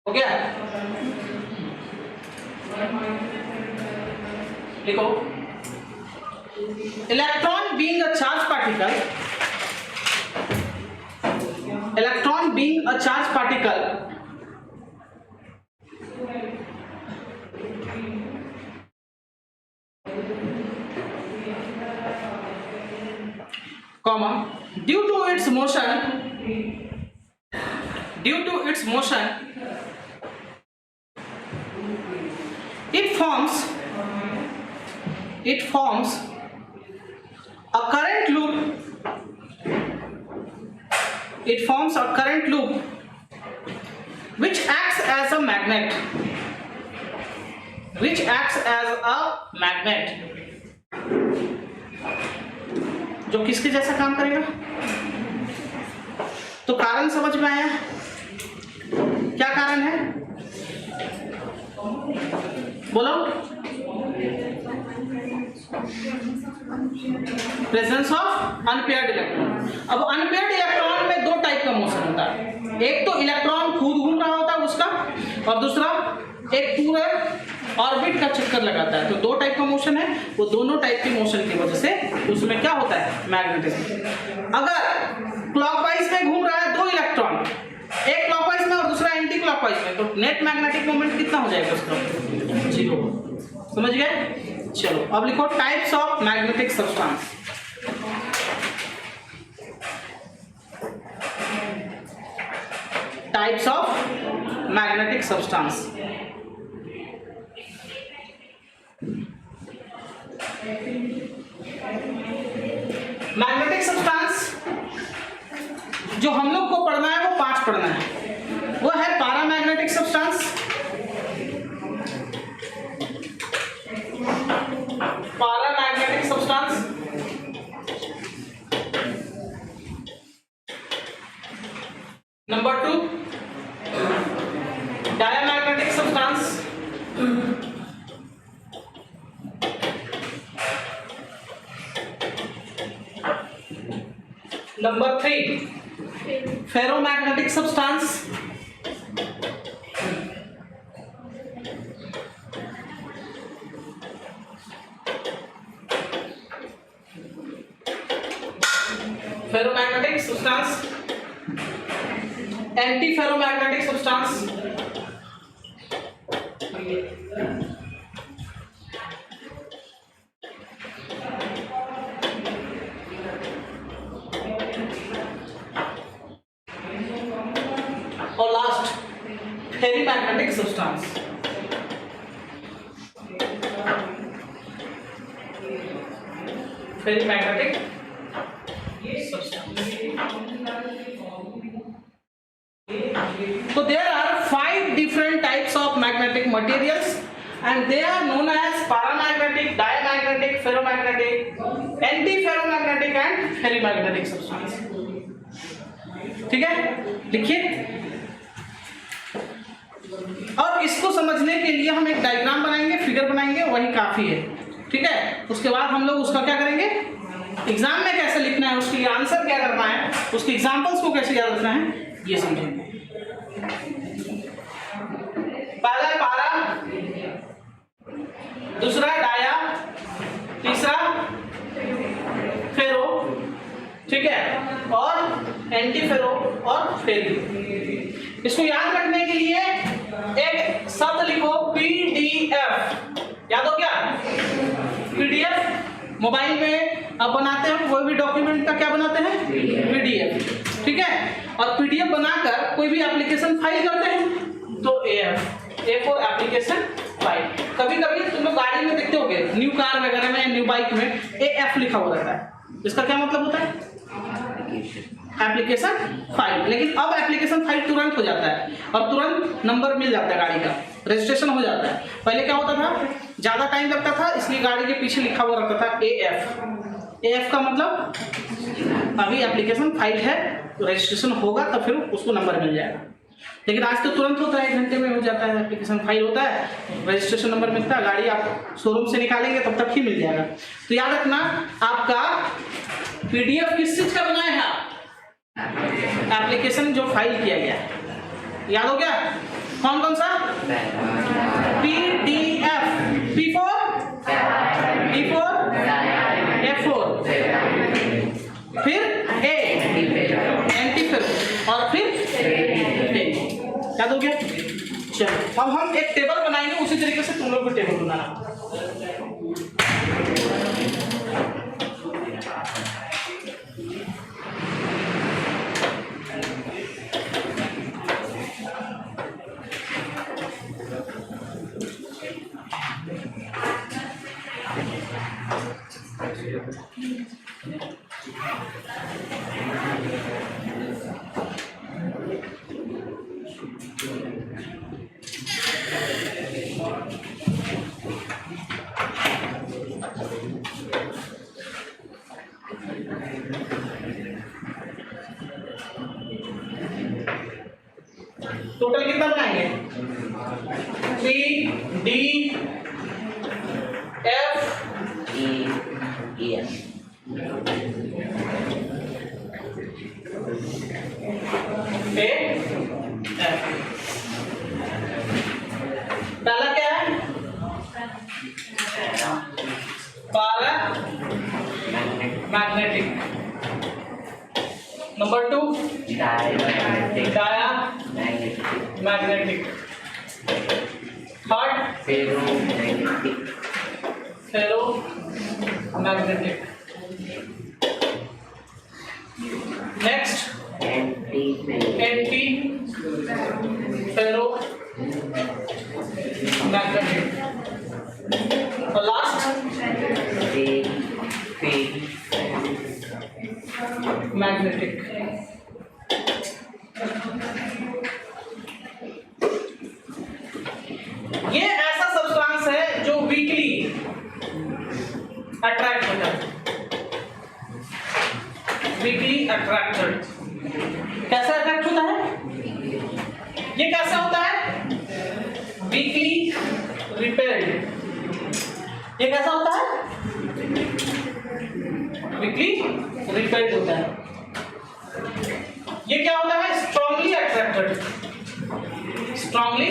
हो गया? लिखो, electron being a charge particle, electron being a charge particle comma due to its motion it forms a current loop which acts as a magnet, जो किसके जैसा काम करेगा? तो कारण समझ में आया? क्या कारण है? बोलो। Presence of unpaired electron. अब अनपेयर्ड इलेक्ट्रॉन में दो टाइप का मोशन होता है, एक तो इलेक्ट्रॉन खुद घूम रहा होता है उसका, और दूसरा एक पूरा ऑर्बिट का चक्कर लगाता है। तो दो टाइप का मोशन है, वो दोनों टाइप के मोशन की वजह से उसमें क्या होता है? मैग्नेटिज्म। अगर क्लॉकवाइज में घूम रहा है दो इलेक्ट्रॉन, एक क्लॉकवाइज में और दूसरा एंटी क्लॉकवाइज में, तो नेट मैग्नेटिक मोमेंट कितना हो जाएगा उसका? 0। समझ गए? चलो अब लिखो types of magnetic substance. Types of magnetic substance. Magnetic substance जो हम लोग को पढ़ना है वो 5 पढ़ना है। वो है paramagnetic substance, paramagnetic substance, number 2 diamagnetic substance, number 3 ferromagnetic substance, ferromagnetic substance, anti ferromagnetic substance, और last ferrimagnetic substance. Ferrimagnetic substance. So there are 5 different types of magnetic materials and they are known as paramagnetic, diamagnetic, ferromagnetic, anti-ferromagnetic and ferrimagnetic substance. ठीक है, लिखिए। और इसको समझने के लिए हम एक डायग्राम बनाएंगे, फिगर बनाएंगे, वही काफी है। ठीक है, उसके बाद हम लोग उसका क्या करेंगे, एग्जाम में कैसे लिखना है, उसके लिए आंसर क्या करना है, उसके एग्जांपल्स को कैसे याद रखना है, ये समझेंगे। पहला पारा, दूसरा डाया, तीसरा फेरो, ठीक है, और एंटी फेरो और फेरी। इसको याद रखने के लिए एक शब्द लिखो, पीडीएफ। याद हो क्या? पीडीएफ मोबाइल में आप बनाते हैं कोई भी डॉक्यूमेंट का क्या बनाते हैं? पीडीएफ। ठीक है, और पीडीएफ बनाकर कोई भी एप्लीकेशन फाइल करते हैं तो ए फॉर एप्लीकेशन फाइल। कभी कभी तुम लोग गाड़ी में देखते होगे, न्यू कार वगैरह में, न्यू बाइक में AF लिखा हुआ रहता है। इसका क्या मतलब होता है? Application file. लेकिन अब एप्लीकेशन फाइल तुरंत हो जाता है और तुरंत नंबर मिल जाता है, गाड़ी का रजिस्ट्रेशन हो जाता है। पहले क्या होता था, ज़्यादा टाइम लगता था, इसलिए गाड़ी के पीछे लिखा हुआ रहता था AF। AF का मतलब अभी एप्लीकेशन फाइल है, रजिस्ट्रेशन होगा तो फिर उसको नंबर मिल जाएगा। लेकिन आज तो तुरंत होता है, 1 घंटे में हो जाता है, एप्लीकेशन फाइल होता है, रजिस्ट्रेशन नंबर मिलता है, गाड़ी आप शोरूम से निकालेंगे तब तक ही मिल जाएगा। तो याद रखना, आपका PDF किस चीज का बनाया है, एप्लीकेशन जो फाइल किया गया है, याद हो गया? कौन कौन सा? PDF, P4 F4, फिर A एंटीफिर और फिर याद हो गया? चलो अब हम एक टेबल बनाएंगे, उसी तरीके से तुम लोग को टेबल बनाना। टोटल कितना बनाएंगे? P D F E F पहला क्या है? Magnetic. Number 2 diamagnetic. Third ferromagnetic. Next anti फेरो मैग्नेटिक। और लास्ट मैग्नेटिक। ये ऐसा सब्सटेंस है जो वीकली अट्रैक्ट होता है, वीकली अट्रैक्टेड। कैसे अट्रैक्ट होता है? ये कैसे होता है? Weekly repelled. ये कैसा होता है? वीकली रिपेल्ड होता है। ये क्या होता है? Strongly attracted, strongly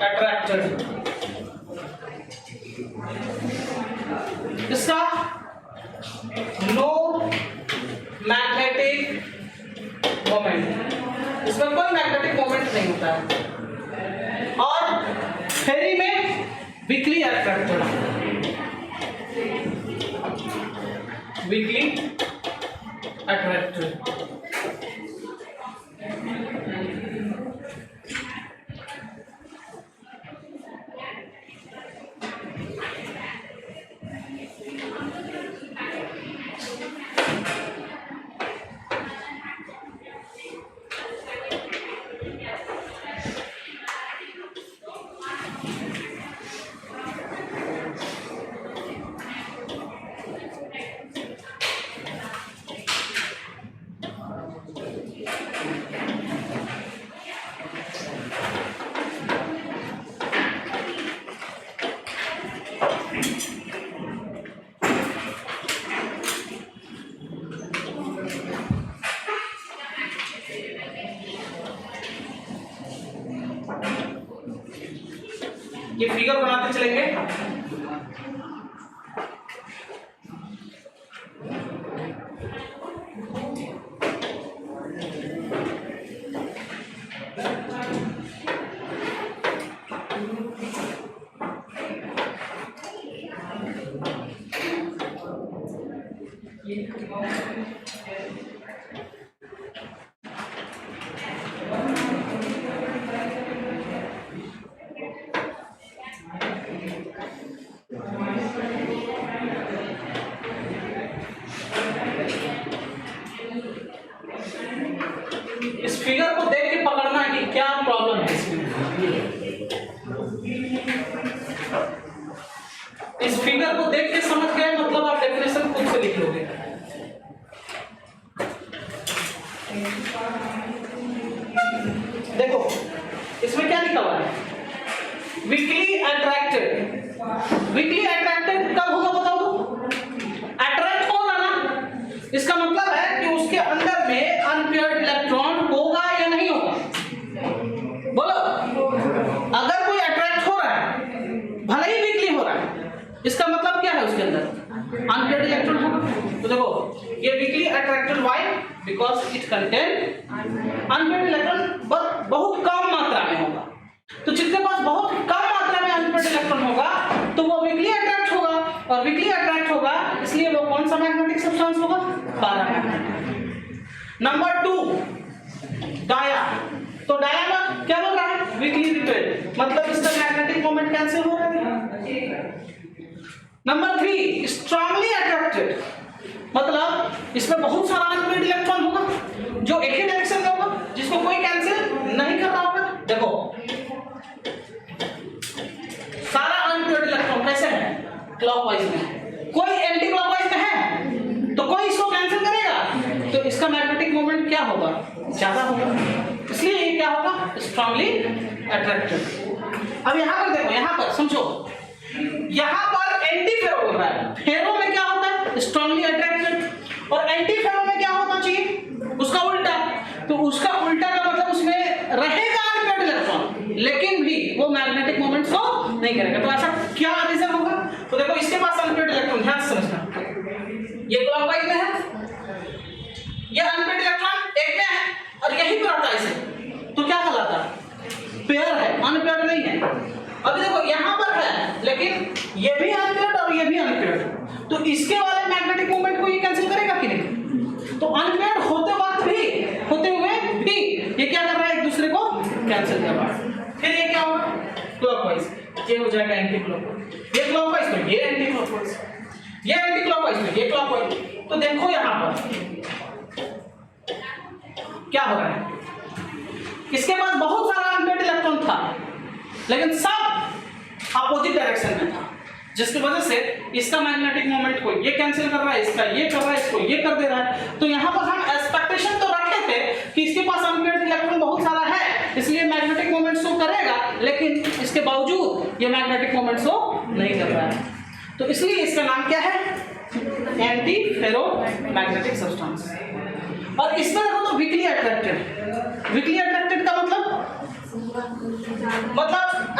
attracted. इसका नो मैग्नेटिक मोमेंट, इसमें कोई मैग्नेटिक मोमेंट नहीं होता है। और फेरी में वीकली अट्रैक्टेड, वीकली अट्रैक्टेड। ये फिगर बनाते चलेंगे। देखो इसमें क्या लिखा हुआ है, वीकली अट्रैक्टेड। वीकली अट्रैक्टेड कब होगा बताओ तो? अट्रैक्ट होगा ना, इसका मतलब है कि उसके अंदर में अनपेयर्ड इलेक्ट्रॉन होगा या नहीं होगा? बोलो, अगर कोई अट्रैक्ट हो रहा है भले ही वीकली हो रहा है, इसका मतलब क्या है उसके अंदर अनपेयर्ड इलेक्ट्रॉन होगा। तो देखो ये weekly attracted, why? Because it contain unpaired electron बहुत कम मात्रा में होगा। तो जिसके पास बहुत कम मात्रा में अनपेयर्ड इलेक्ट्रॉन होगा तो वो वीकली अट्रैक्ट होगा, और वीकली अट्रैक्ट होगा इसलिए वो कौन सा मैग्नेटिक सब्सटेंस होगा? पैरामैग्नेटिक। Number 2 dia. तो डाया में क्या बोल रहा है? वीकली रिपेल्ड, मतलब इसका मैग्नेटिक मोमेंट कैंसिल हो रहा है। नंबर 3 स्ट्रांगली अट्रैक्टेड, मतलब इसमें बहुत सारा अनपेयर्ड इलेक्ट्रॉन होगा जो एक ही डायरेक्शन में होगा, जिसको कोई कैंसिल नहीं कर रहा होगा। देखो सारा अनपेयर्ड इलेक्ट्रॉन कैसे है? क्लॉकवाइज में, कोई एंटी क्लॉकवाइज में है तो कोई इसको कैंसिल करेगा, तो इसका मैग्नेटिक मोमेंट क्या होगा? ज्यादा होगा, इसलिए ये क्या होगा? Strongly attracted. अब यहां पर देखो, यहां पर समझो, यहां पर एंटी फेरो हो रहा है। फेरो में क्या होता है? स्ट्रांगली अट्रैक्टेड, और एंटी फेरो में क्या होना चाहिए? उसका उल्टा। तो उसका उल्टा का मतलब उसमें रहेगा अनपेयर्ड इलेक्ट्रॉन, लेकिन भी वो मैग्नेटिक मोमेंट को नहीं करेगा। तो ऐसा क्या रीजन होगा? तो देखो इसके पास अनपेयर्ड इलेक्ट्रॉन, ध्यान से समझना, ये क्लॉकवाइज में है, ये अनपेयर्ड इलेक्ट्रॉन एक में है और यही पर आता है इसे, तो क्या कहलाता है? पेयर है, अनपेयर्ड नहीं है। अभी देखो यहाँ पर है लेकिन ये भी अनपेयर्ड और ये भी अनपेयर्ड, तो इसके वाले मैग्नेटिक मोमेंट को ये कैंसिल करेगा कि नहीं? तो अनपेयर्ड होते वक्त भी, होते हुए भी ये क्या कर रहा है? एक दूसरे को कैंसिल कर रहा है। फिर ये क्या होगा? क्लॉकवाइज, ये हो जाएगा एंटी क्लॉकवाइज। ये क्लॉकवाइज तो ये एंटी क्लॉकवाइज, ये एंटी क्लॉकवाइज तो ये क्लॉकवाइज। तो देखो यहाँ पर क्या हो रहा है, इसके पास बहुत सारा अनपेयर्ड इलेक्ट्रॉन था लेकिन सब अपोजिट डायरेक्शन में था, जिसकी वजह से इसका मैग्नेटिक मोमेंट को ये कैंसिल कर रहा है, इसका ये कर रहा है, इसको ये कर दे रहा है। तो यहाँ पर हम एक्सपेक्टेशन तो रखे थे कि इसके पास अनपेयर्ड इलेक्ट्रॉन बहुत सारा है इसलिए मैग्नेटिक मोमेंट शो करेगा, लेकिन इसके बावजूद ये मैग्नेटिक मोमेंट शो नहीं कर रहा है। तो इसलिए इसका नाम क्या है? एंटी फेरो मैग्नेटिक सब्सटेंस। और इसमें देखो तो वीकली अट्रैक्टेड, वीकली अट्रैक्टेड का मतलब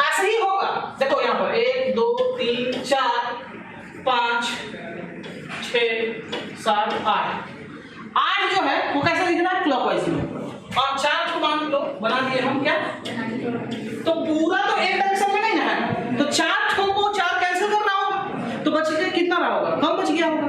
ऐसे ही होगा। देखो यहाँ पर 1 2 3 4 5 6 7 8 जो है वो कैसे दिख रहा है? क्लॉकवाइज में, और 4 को मान लो बना दिए हम क्या, तो पूरा तो एक डायरेक्शन में नहीं ना है, तो 4 को 4 कैंसिल करना होगा, तो बच गया कितना रहा होगा? कम बच गया होगा।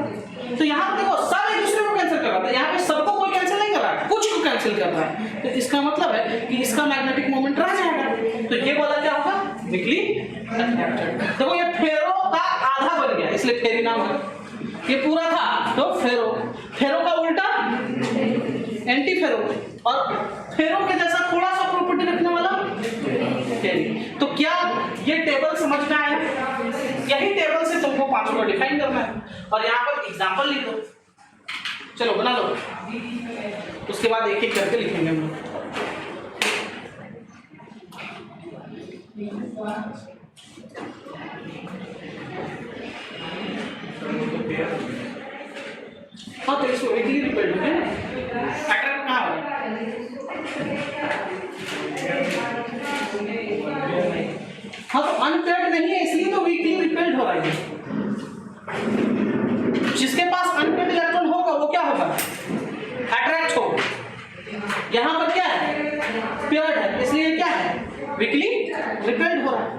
तो यहाँ देखो सब एक दूसरे को कैंसिल कर रहा है, यहाँ पे सबको कोई कैंसिल नहीं कर रहा है, कुछ को कैंसिल कर रहा है, तो इसका मतलब है कि इसका मैग्नेटिक मोमेंट रह जाएगा। तो ये वाला क्या होगा? Weekly attracted. देखो ये फेरो का आधा बन गया इसलिए फेरी नाम है, ये पूरा था तो फेरो, फेरो का उल्टा एंटी फेरो, और फेरो के जैसा थोड़ा सा प्रॉपर्टी रखने वाला फेरी। तो क्या ये टेबल समझ में आया? यही टेबल से तुमको पांचों को डिफाइन करना है, और यहाँ पर एग्जांपल लिख दो, चलो बना लो, उसके बाद एक एक करके लिखेंगे हम लोग। हाँ तो इसको वीकली रिपेल्ड है, पैटर्न कहाँ है? हाँ तो अनपेयर्ड नहीं है इसलिए तो वीकली रिपेल्ड हो रहा है। जिसके पास अनपेयर्ड इलेक्ट्रॉन होगा वो क्या होगा? अट्रैक्ट होगा। यहाँ पर क्या है? पेयर्ड है इसलिए क्या है? वीकली रिपेल्ड हो रहा है।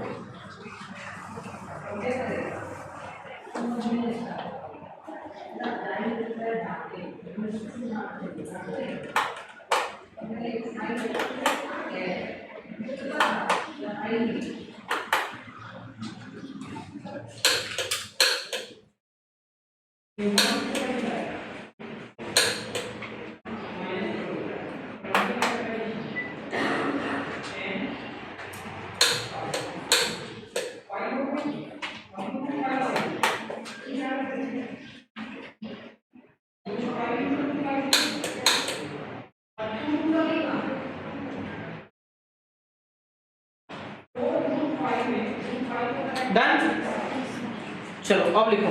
चलो अब लिखो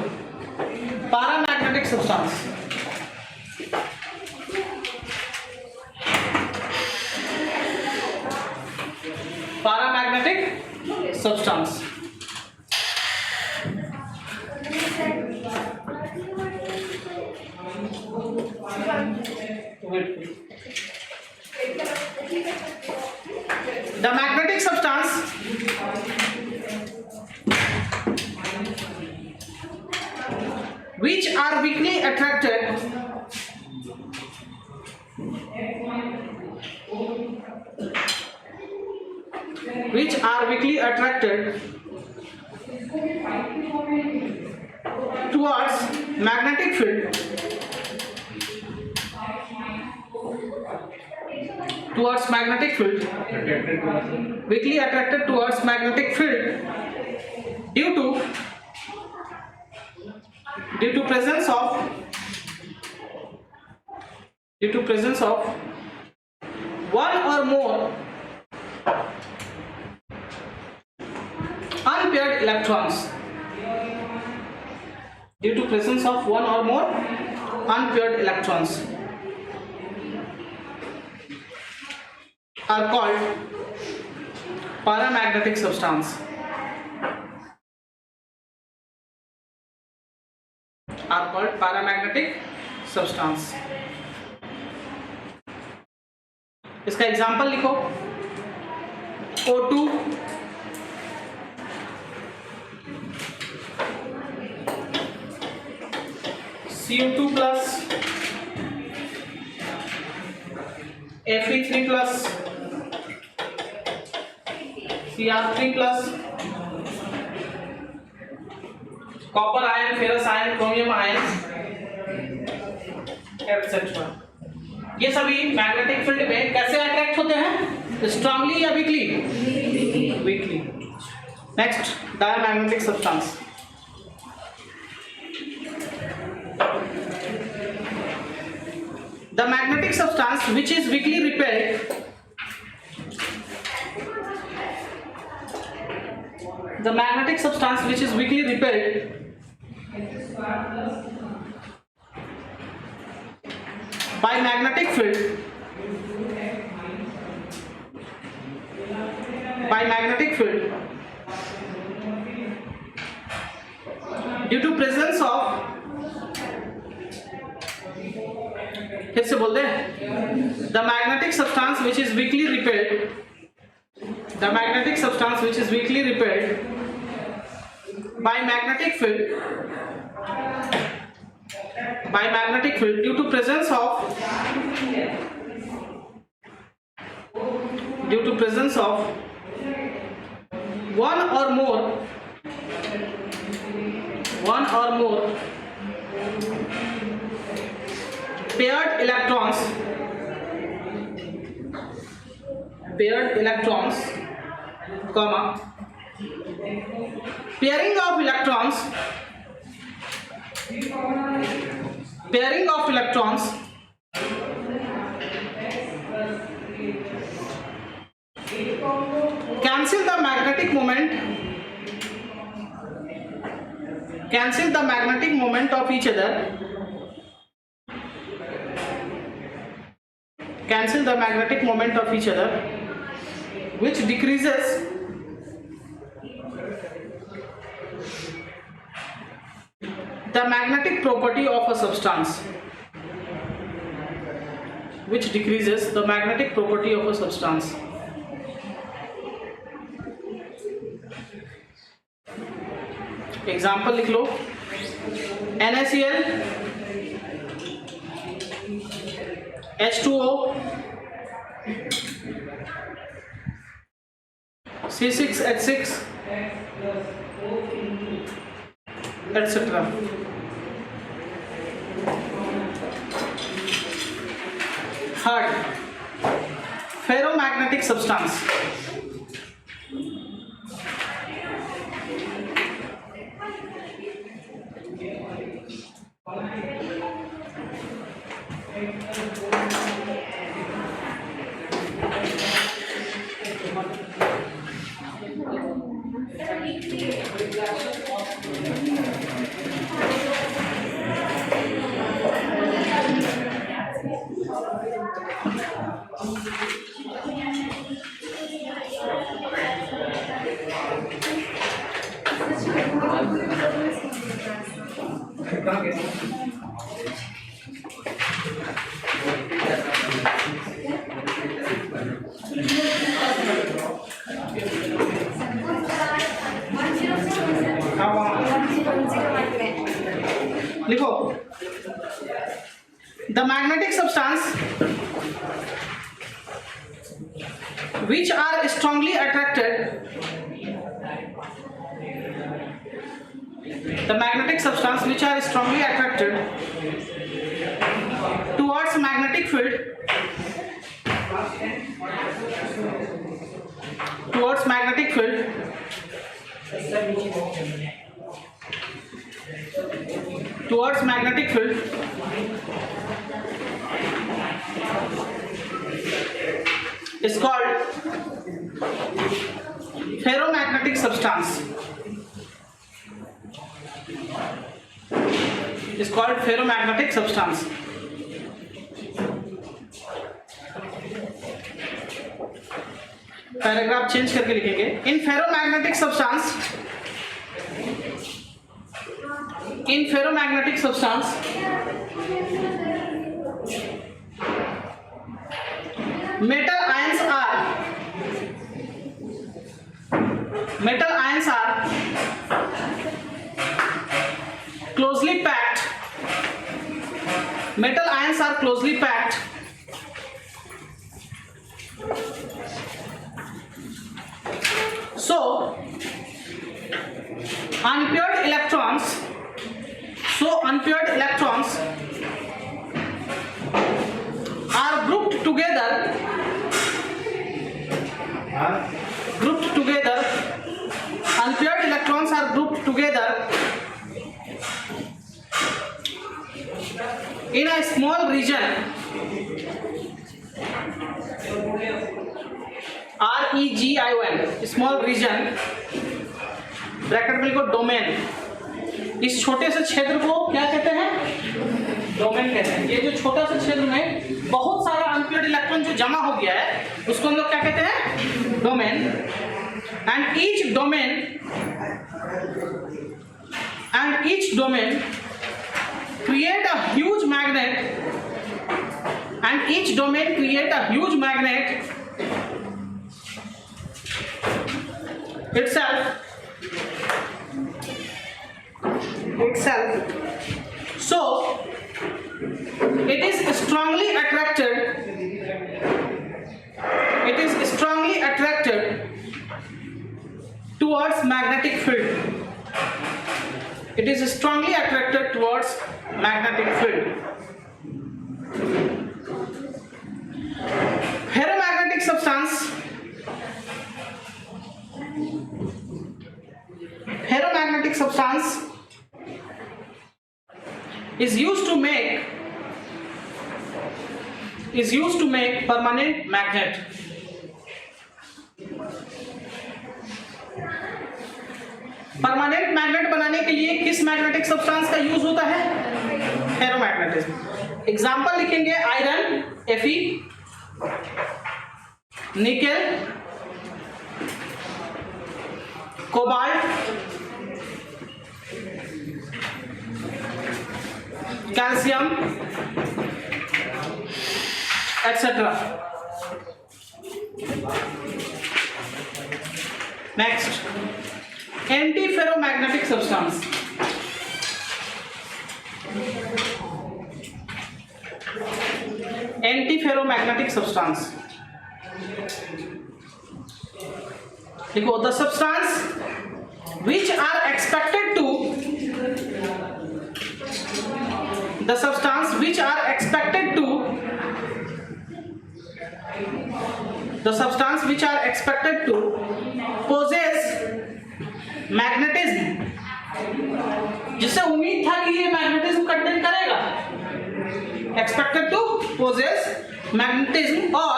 paramagnetic substance. Paramagnetic substance the magnetic substance which are weakly attracted towards magnetic field weakly attracted towards magnetic field due to presence of one or more unpaired electrons are called paramagnetic substance. इसका example लिखो O2 CO2 plus Fe3 plus Cr3 plus copper ion, ferrous ion, chromium ion etcetera. ये सभी magnetic field में कैसे attract होते हैं? Strongly या weekly? Weekly. Next, diamagnetic substance. The magnetic substance which is weakly repelled by magnetic field due to presence of, फिर से बोल दे, the magnetic substance which is weakly repelled by magnetic field due to presence of one or more paired electrons, comma, pairing of electrons cancel the magnetic moment of each other, which decreases the magnetic property of a substance. Example लिख लो, NaCl, H2O, C6H6, etc. Third, ferromagnetic substance. लिखो the magnetic substance which are strongly attracted, the magnetic substance which are strongly attracted towards magnetic field, towards magnetic field, towards magnetic field is called ferromagnetic substance. Is called ferromagnetic substance. Paragraph change करके लिखेंगे in ferromagnetic substance, in ferromagnetic substance metal ions are closely packed. Metal ions are closely packed so unpaired electrons are grouped together unpaired electrons are grouped together in a small region region, small region, bracket में लिखो domain. इस छोटे से क्षेत्र को क्या कहते हैं? डोमेन कहते हैं। ये जो छोटा सा क्षेत्र में बहुत सारा अनपेयर्ड इलेक्ट्रॉन जो जमा हो गया है उसको हम लोग क्या कहते हैं? Domain. And each domain create a huge magnet itself so it is strongly attracted towards magnetic field. It is strongly attracted towards magnetic field. Ferromagnetic substance is used to make permanent magnet. Permanent magnet बनाने के लिए किस magnetic substance का use होता है? Ferromagnetism. Example लिखेंगे iron Fe, nickel, cobalt, calcium etcetera. Next antiferromagnetic substance. Antiferromagnetic substance देखो the substance which are expected to possess magnetism, जिससे उम्मीद था कि ये मैग्नेटिज्म कंटेन करेगा, expected to possess magnetism or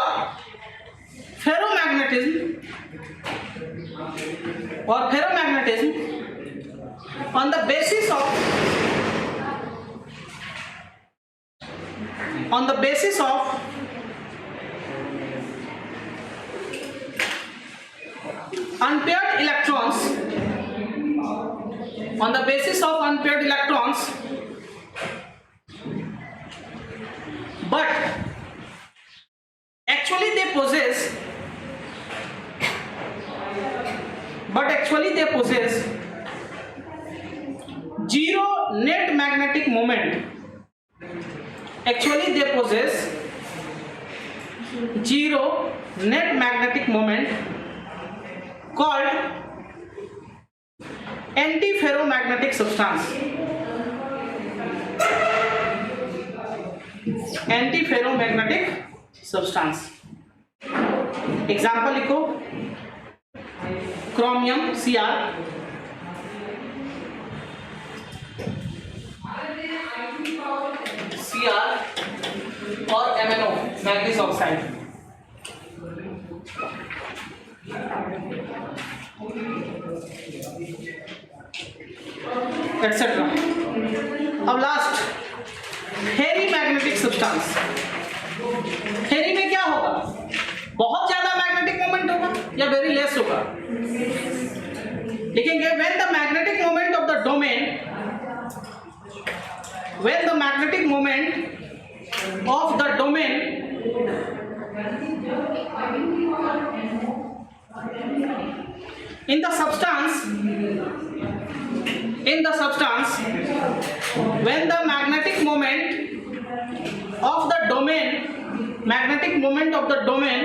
ferromagnetism on the basis of on the basis of unpaired electrons, on the basis of unpaired electrons, but actually they possess zero net magnetic moment. Actually they possess zero net magnetic moment called antiferromagnetic substance. Antiferromagnetic substance. Example लिखो, chromium Cr, और MnO manganese oxide. Etcetera. अब last फेरी magnetic substance. फेरी में क्या होगा? बहुत ज्यादा magnetic moment होगा या वेरी लेस होगा? लिखेंगे when the magnetic moment of the domain, when the magnetic moment of the domain in the substance when the magnetic moment of the domain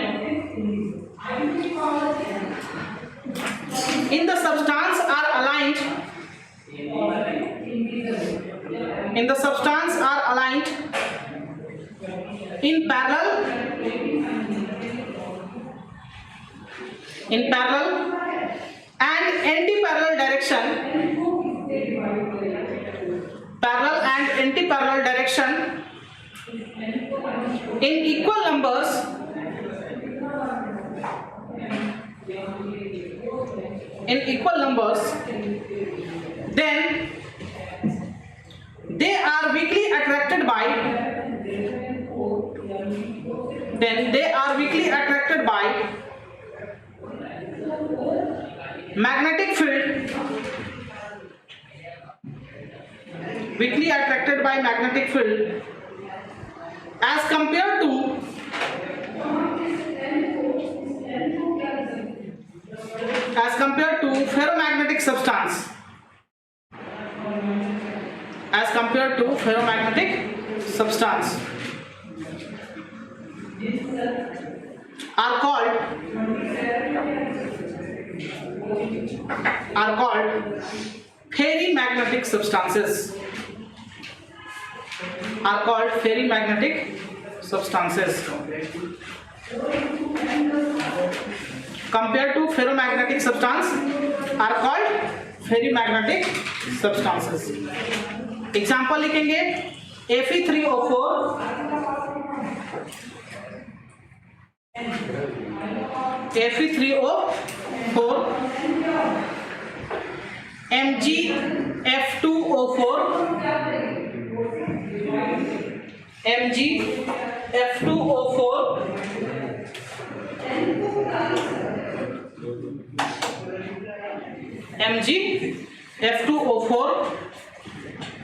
in the substance are aligned in parallel and anti-parallel direction, in equal numbers, then they are weakly attracted by magnetic field, as compared to ferromagnetic substance, are called ferrimagnetic substances. Compared to ferromagnetic substance are called ferrimagnetic substances. Example लिखेंगे Fe3O4, MgF2O4,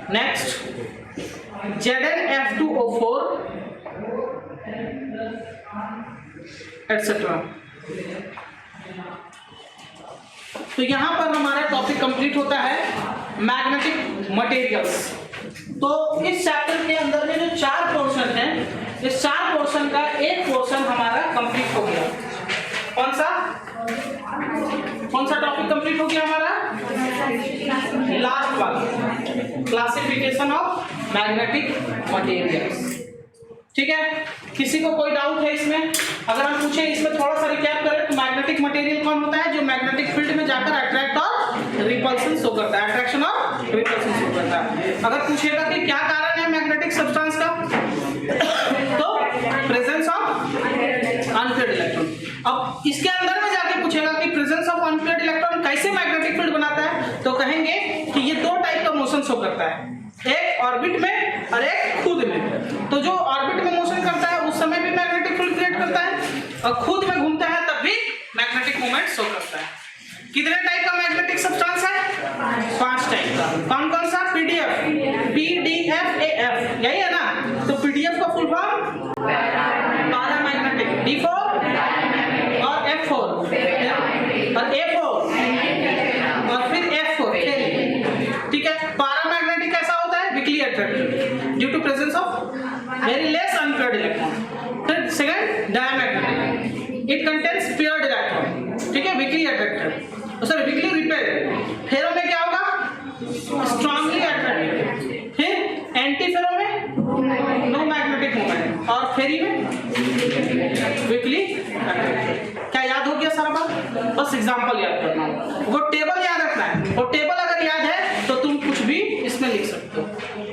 next ZnF2O4, etc. तो यहां पर हमारा topic complete होता है magnetic materials. तो इस chapter के अंदर में जो 4 पोर्शन हैं, इस 4 पोर्शन का एक पोर्शन हमारा कंप्लीट हो गया. कौन सा टॉपिक कंप्लीट हो गया हमारा? लास्ट वाला, क्लासिफिकेशन ऑफ मैग्नेटिक मटेरियल्स. ठीक है, किसी को कोई डाउट है इसमें? अगर हम पूछे इसमें थोड़ा सा रिकैप करें तो मैग्नेटिक मटेरियल कौन होता है? जो मैग्नेटिक फील्ड में जाकर अट्रैक्ट और रिपल्शन शो करता है, अट्रैक्शन और रिपल्शन शो करता है. अगर पूछेगा कि क्या कारण है मैग्नेटिक सब्सटेंस का, तो प्रेजेंस ऑफ अनपेयर्ड इलेक्ट्रॉन. अब इसके अंदर में जाके पूछेगा कि प्रेजेंस ऑफ अनपेयर्ड इलेक्ट्रॉन कैसे मैग्नेटिक फील्ड बनाता है, तो कहेंगे कि ये 2 टाइप का मोशन शो करता है, एक ऑर्बिट में और एक खुद में. तो जो ऑर्बिट में और खुद में घूमता है तब भी मैग्नेटिक मोमेंट शो करता है। कितने टाइप का मैग्नेटिक सब्सटेंस है? 5 टाइप का। कौन कौन सा? पीडीएफ, पीडीएफ एएफ, यही है ना? तो पीडीएफ का फुल फॉर्म पैरामैग्नेटिक, D4 और F4 और A4 और फिर F4, ठीक है। पैरामैग्नेटिक कैसा होता है? Weakly attractive due to presence of very less unpaired electron. फिर second diamagnetic, it contains paired electron, ठीक है, weakly attractive, sorry weakly repelled. Ferro में क्या होगा? Strongly attractive. फिर एंटी फेरो में नो मैग्नेटिक मोमेंट और फेरी में वीकली अट्रैक्टिव। क्या याद हो गया सारा बात? बस एग्जांपल याद करना है, वो टेबल याद रखना है। वो टेबल अगर याद है तो तुम कुछ भी इसमें लिख सकते हो,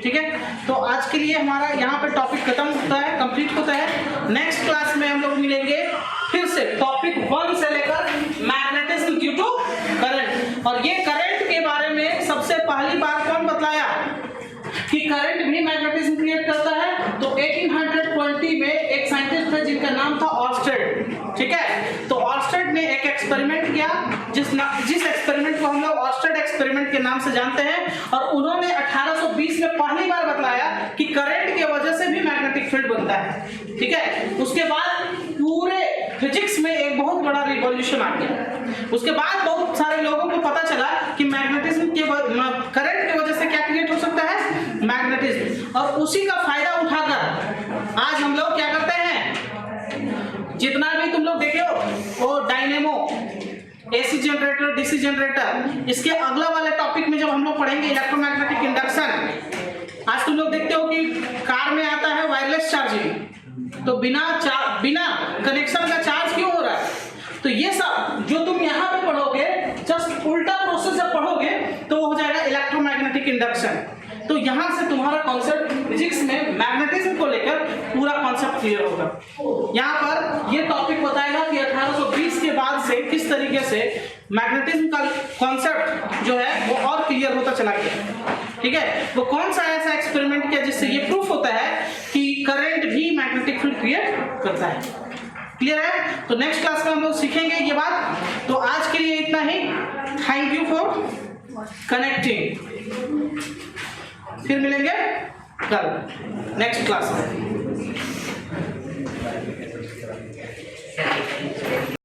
ठीक है। तो आज के लिए हमारा यहाँ पे टॉपिक खत्म होता है, कंप्लीट होता है। नेक्स्ट क्लास में हम लोग मिलेंगे फिर से टॉपिक 1 से लेकर मैग्नेटिज्म ड्यू टू करंट। और ये करंट के बारे में सबसे पहली बार कौन बतलाया कि करंट भी मैग्नेटिज्म क्रिएट करता है? तो 1820 में एक साइंटिस्ट है जिनका नाम था ऑर्स्टेड, ठीक है। तो ऑर्स्टेड ने एक एक्सपेरिमेंट किया जिस एक्सपेरिमेंट को हम लोग ऑर्स्टेड एक्सपेरिमेंट के नाम से जानते हैं। और उन्होंने 1820 में पहली बार बतलाया कि करंट की वजह से भी मैग्नेटिक फील्ड बनता है, ठीक है। उसके बाद पूरे फिजिक्स में एक बहुत बड़ा रिवॉल्यूशन आ गया। उसके बाद बहुत सारे लोगों को पता चला कि मैग्नेटिज्म के करंट की वजह से क्या क्रिएट हो सकता है? मैग्नेटिज्म। और उसी का फायदा उठाकर आज हम लोग क्या करते हैं? जितना भी तुम लोग देखे हो वो dynamo, AC generator, DC generator, इसके अगला वाले टॉपिक में जब हम लोग पढ़ेंगे इलेक्ट्रोमैग्नेटिक इंडक्शन। आज तुम लोग देखते हो कि कार में आता है वायरलेस चार्जिंग, तो बिना कनेक्शन का चार्ज क्यों हो रहा है? तो ये सब जो तुम यहाँ पे पढ़ोगे, जस्ट उल्टा प्रोसेस जब पढ़ोगे तो वो हो जाएगा इलेक्ट्रोमैग्नेटिक इंडक्शन। तो यहाँ से तुम्हारा कॉन्सेप्ट फिजिक्स में मैग्नेटिज्म को लेकर पूरा कॉन्सेप्ट क्लियर होगा। यहाँ पर ये टॉपिक बताएगा कि 1820 के बाद से किस तरीके से मैग्नेटिज्म का कॉन्सेप्ट जो है वो और क्लियर होता चला गया, ठीक है। वो कौन सा ऐसा एक्सपेरिमेंट किया जिससे ये प्रूफ होता है कि करंट भी मैग्नेटिक फील्ड क्रिएट करता है। क्लियर है? तो नेक्स्ट क्लास में हम लोग सीखेंगे ये बात। तो आज के लिए इतना ही। Thank you for connecting. फिर मिलेंगे कल नेक्स्ट क्लास में।